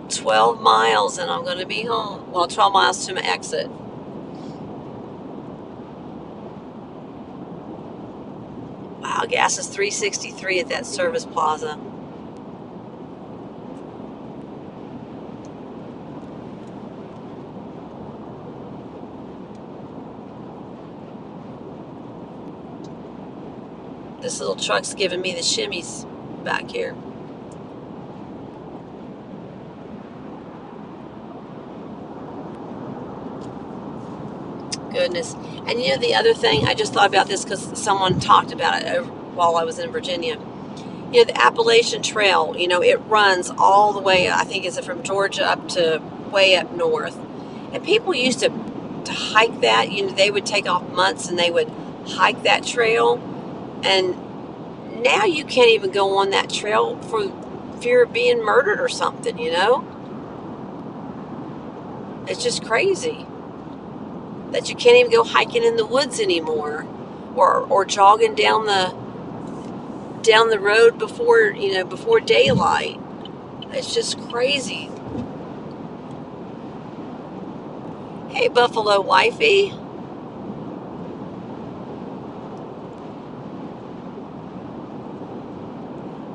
Speaker 1: "12 miles and I'm going to be home." Well, 12 miles to my exit. Wow, gas is $3.63 at that service plaza. This little truck's giving me the shimmies back here. Goodness. And the other thing, I just thought about this because someone talked about it while I was in Virginia. The Appalachian Trail, it runs all the way, I think it's from Georgia up to way up north. And people used to to hike that. They would take off months and they would hike that trail. And now you can't even go on that trail for fear of being murdered or something, It's just crazy that you can't even go hiking in the woods anymore, or jogging down the road before daylight. It's just crazy. Hey, Buffalo Wifey.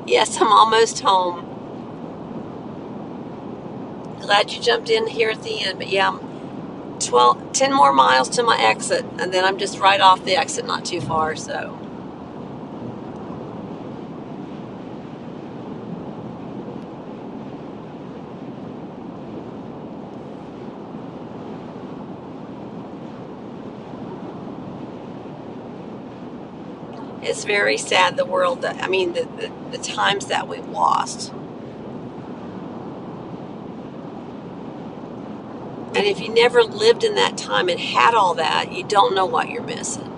Speaker 1: Yes, I'm almost home. Glad you jumped in here at the end. But yeah, I'm 10 more miles to my exit, and then I'm just right off the exit, not too far, so. It's very sad, the world the times that we've lost. And if you never lived in that time and had all that, you don't know what you're missing.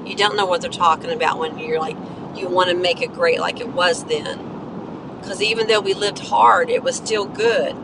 Speaker 1: You don't know what they're talking about when you're like, you want to make it great like it was then. Because even though we lived hard, it was still good.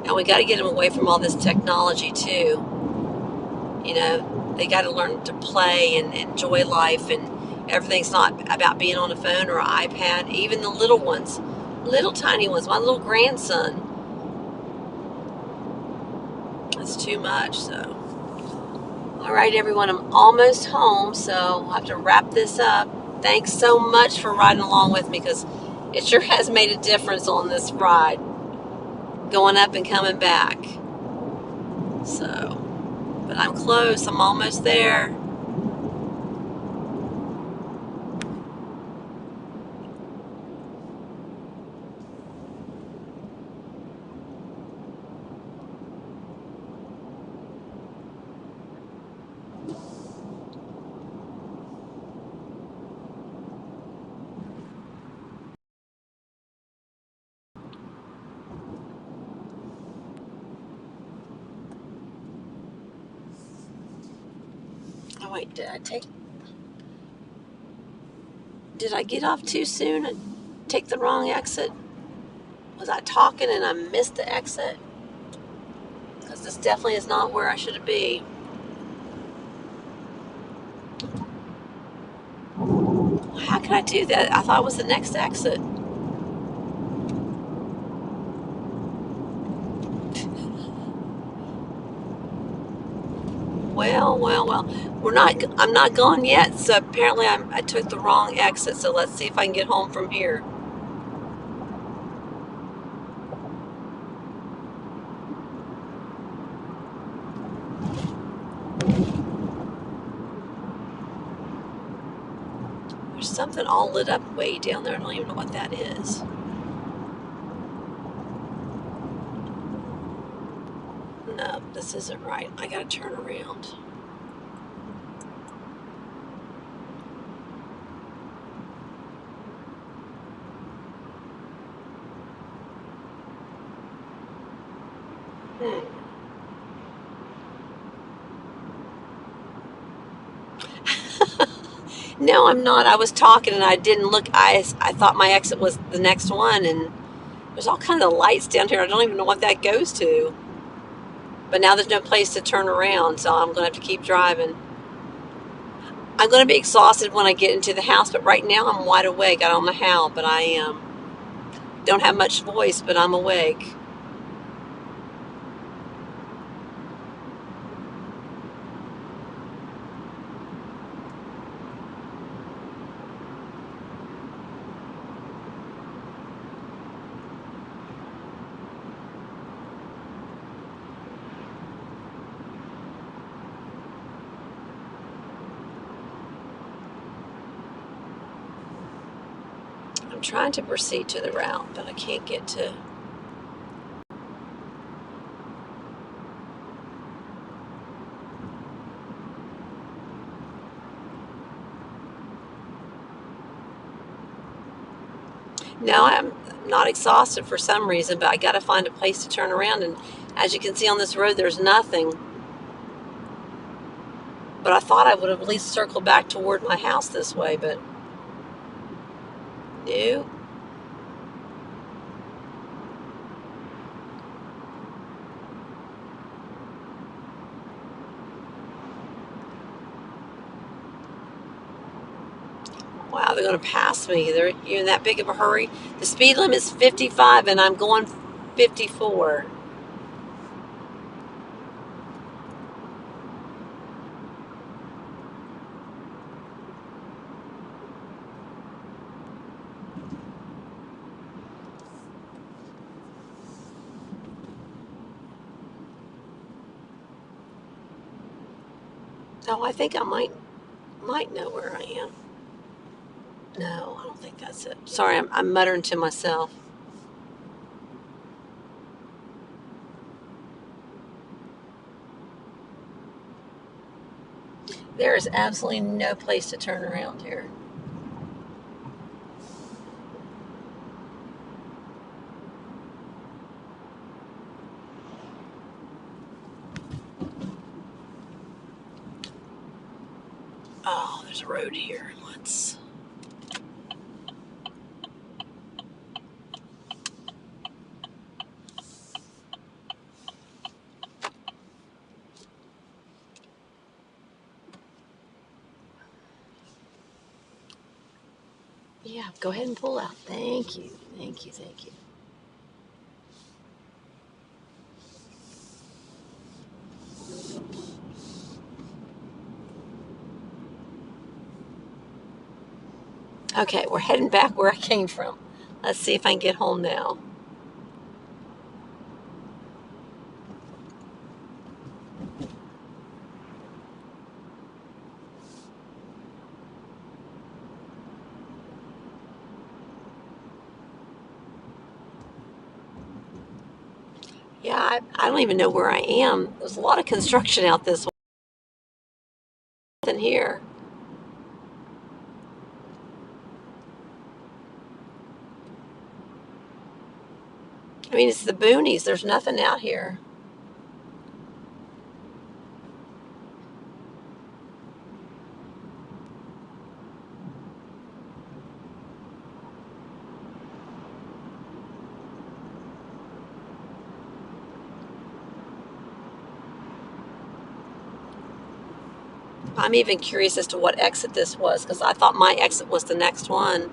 Speaker 1: And we got to get them away from all this technology too. They got to learn to play and enjoy life, and everything's not about being on a phone or an iPad. Even the little ones, little tiny ones. My little grandson, it's too much. So, all right, everyone, I'm almost home, so I'll have to wrap this up. Thanks so much for riding along with me, because it sure has made a difference on this ride, going up and coming back. So, but I'm close. I'm almost there. Oh wait, did I get off too soon and take the wrong exit? Was I talking and I missed the exit? Because this definitely is not where I should be. How can I do that? I thought it was the next exit. Well. I'm not gone yet, so apparently I took the wrong exit, so let's see if I can get home from here. There's something all lit up way down there. I don't even know what that is. No, this isn't right. I gotta turn around. No, I'm not. I was talking and I didn't look. I thought my exit was the next one, and there's all kinds of lights down here. I don't even know what that goes to. But now there's no place to turn around, so I'm going to have to keep driving. I'm going to be exhausted when I get into the house, but right now I'm wide awake. I don't know how, but I am. Don't have much voice, but I'm awake. I'm trying to proceed to the route, but I can't get to. Now I'm not exhausted for some reason, but I got to find a place to turn around. And as you can see on this road, there's nothing. But I thought I would have at least circled back toward my house this way, but no. Wow, they're going to pass me. You're in that big of a hurry. The speed limit is 55 and I'm going 54. Oh, I think I might know where I am. No, I don't think that's it. Sorry, I'm muttering to myself. There is absolutely no place to turn around here. Oh, there's a road here. Let's. Yeah, go ahead and pull out. Thank you. Thank you. Thank you. Okay, we're heading back where I came from. Let's see if I can get home now. Yeah, I don't even know where I am. There's a lot of construction out this way than here. I mean, it's the boonies. There's nothing out here. I'm even curious as to what exit this was because I thought my exit was the next one.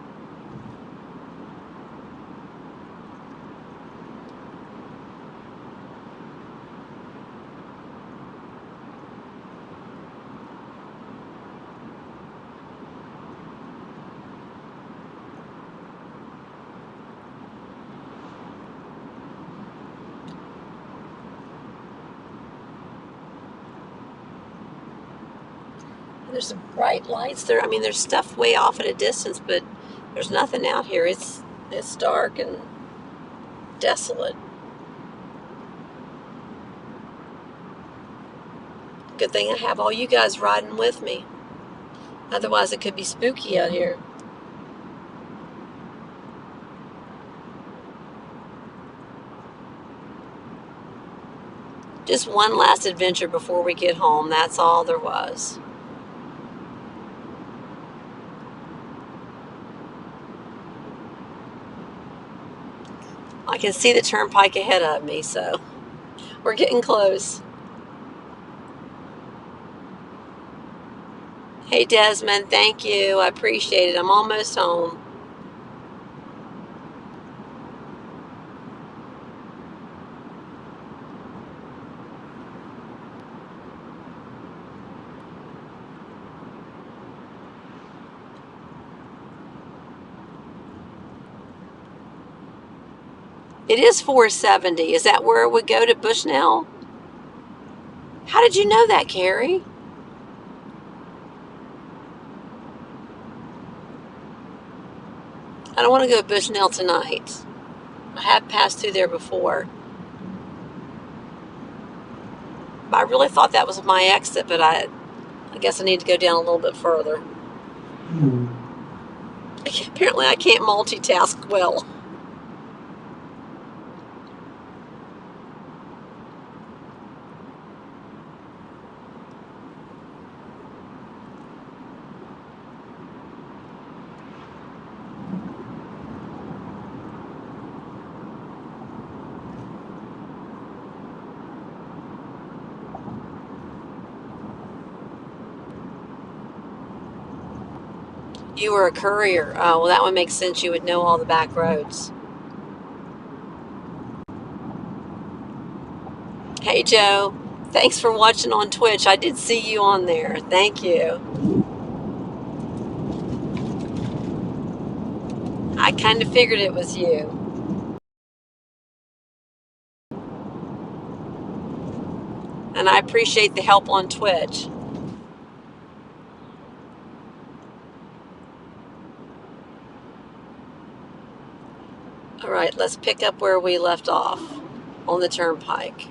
Speaker 1: There's some bright lights there. I mean, there's stuff way off at a distance, but there's nothing out here. It's dark and desolate. Good thing I have all you guys riding with me. Otherwise, it could be spooky out here. Just one last adventure before we get home. That's all there was. I can see the turnpike ahead of me, so we're getting close. Hey, Desmond, thank you. I appreciate it. I'm almost home. It is 470. Is that where it would go to Bushnell? How did you know that, Carrie? I don't want to go to Bushnell tonight. I have passed through there before. But I really thought that was my exit, but I guess I need to go down a little bit further. Apparently I can't multitask well. You were a courier. Oh, well, that would make sense. You would know all the back roads. Hey, Joe. Thanks for watching on Twitch. I did see you on there. Thank you. I kind of figured it was you. And I appreciate the help on Twitch. All right, let's pick up where we left off on the turnpike.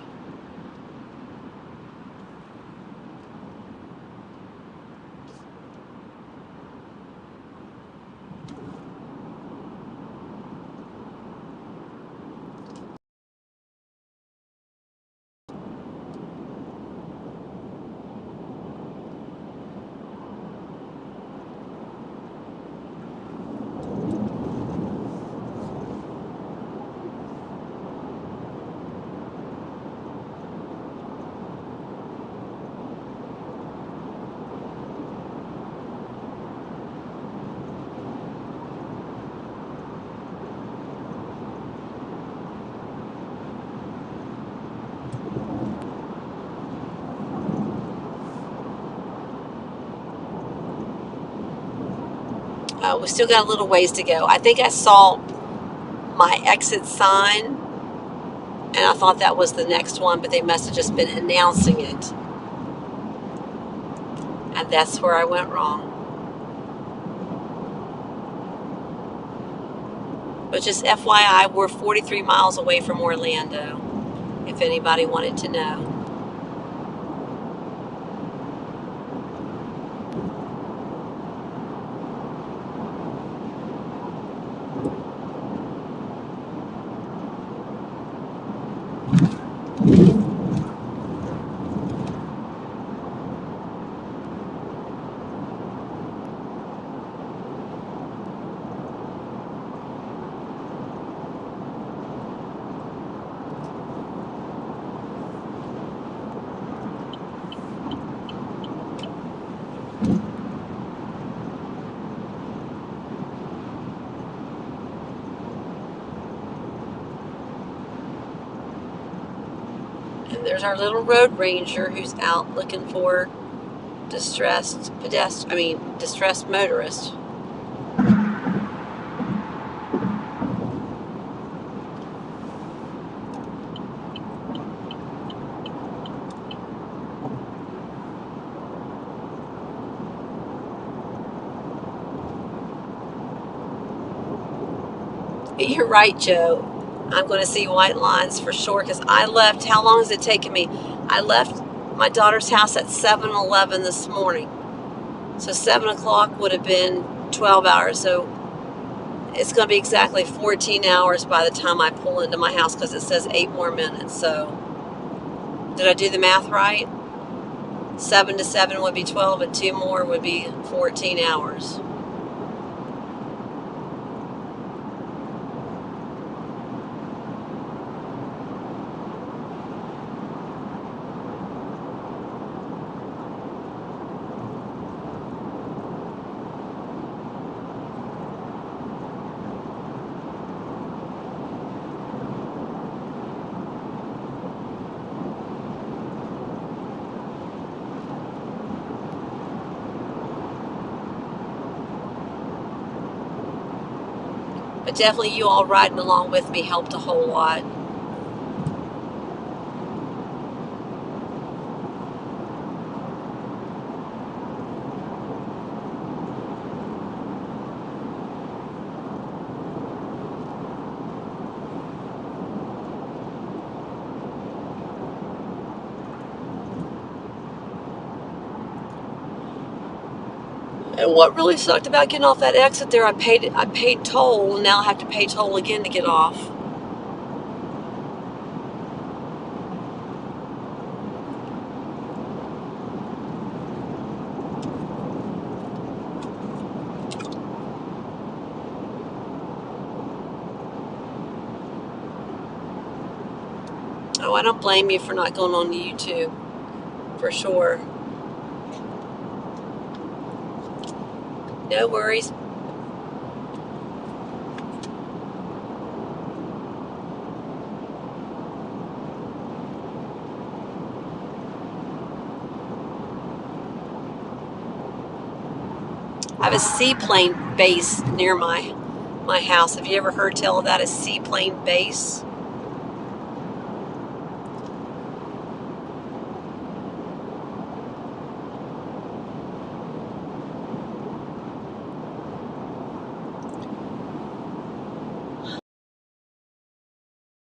Speaker 1: We still got a little ways to go. I think I saw my exit sign, and I thought that was the next one, but they must have just been announcing it. And that's where I went wrong. But just FYI, we're 43 miles away from Orlando, if anybody wanted to know. And there's our little road ranger who's out looking for distressed motorists. You're right, Joe. I'm going to see white lines for sure because I left. How long has it taken me? I left my daughter's house at 7:11 this morning. So 7 o'clock would have been 12 hours. So it's going to be exactly 14 hours by the time I pull into my house because it says 8 more minutes. So did I do the math right? 7 to 7 would be 12 and 2 more would be 14 hours. But definitely you all riding along with me helped a whole lot. And what really sucked about getting off that exit there, I paid toll, and now I have to pay toll again to get off. Oh, I don't blame you for not going on YouTube, for sure. No worries. I have a seaplane base near my house. Have you ever heard tell of that, a seaplane base?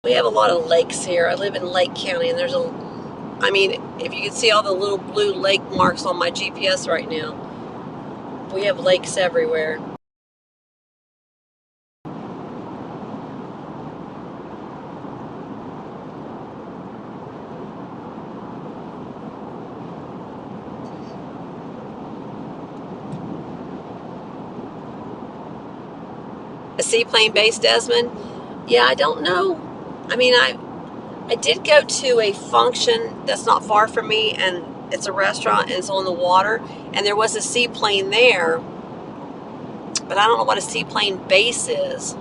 Speaker 1: We have a lot of lakes here. I live in Lake County, and I mean, if you can see all the little blue lake marks on my GPS right now, we have lakes everywhere. A seaplane base, Desmond? Yeah, I don't know. I mean, I did go to a function that's not far from me, and it's a restaurant, and it's on the water, and there was a seaplane there, but I don't know what a seaplane base is.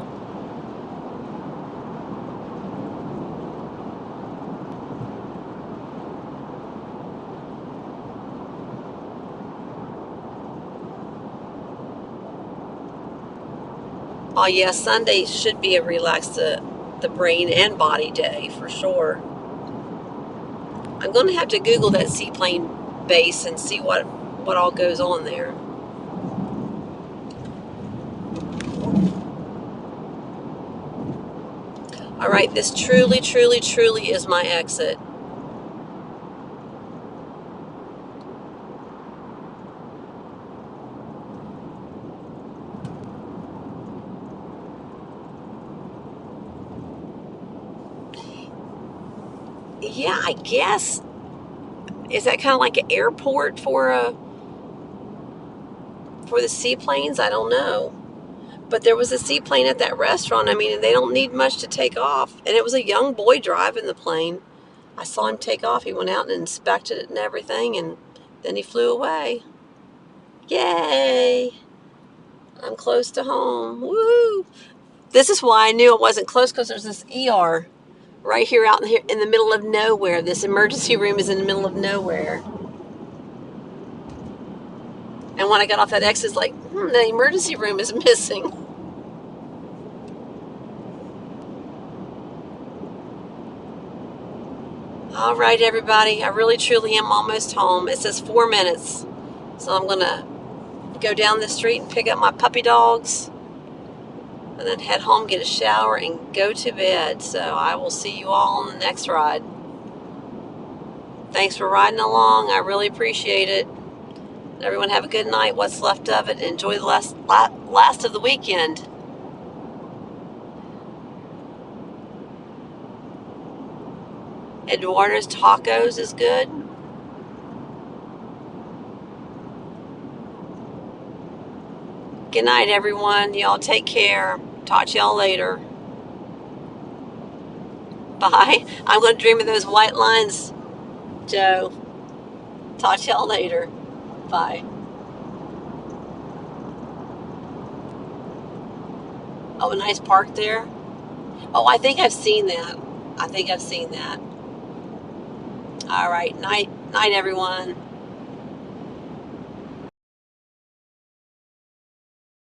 Speaker 1: Oh yeah, Sunday should be a relax the brain and body day for sure. I'm going to have to Google that seaplane base and see what all goes on there. All right, this truly, truly, truly is my exit. Yeah, I guess. Is that kind of like an airport for the seaplanes? I don't know. But there was a seaplane at that restaurant. I mean, they don't need much to take off. And it was a young boy driving the plane. I saw him take off. He went out and inspected it and everything, and then he flew away. Yay! I'm close to home. Woo! This is why I knew it wasn't close, because there's this ER right here out in the middle of nowhere. This emergency room is in the middle of nowhere. And when I got off that exit, it's like, the emergency room is missing. All right, everybody. I really, truly am almost home. It says 4 minutes. So I'm going to go down the street and pick up my puppy dogs, and then head home, get a shower, and go to bed. So I will see you all on the next ride. Thanks for riding along. I really appreciate it. Everyone have a good night, what's left of it. Enjoy the last of the weekend. Eduardo's Tacos is good. Good night, everyone. Y'all take care. Talk to y'all later. Bye. I'm going to dream of those white lines, Joe. Talk to y'all later. Bye. Oh, a nice park there. Oh, I think I've seen that. All right. Night, everyone.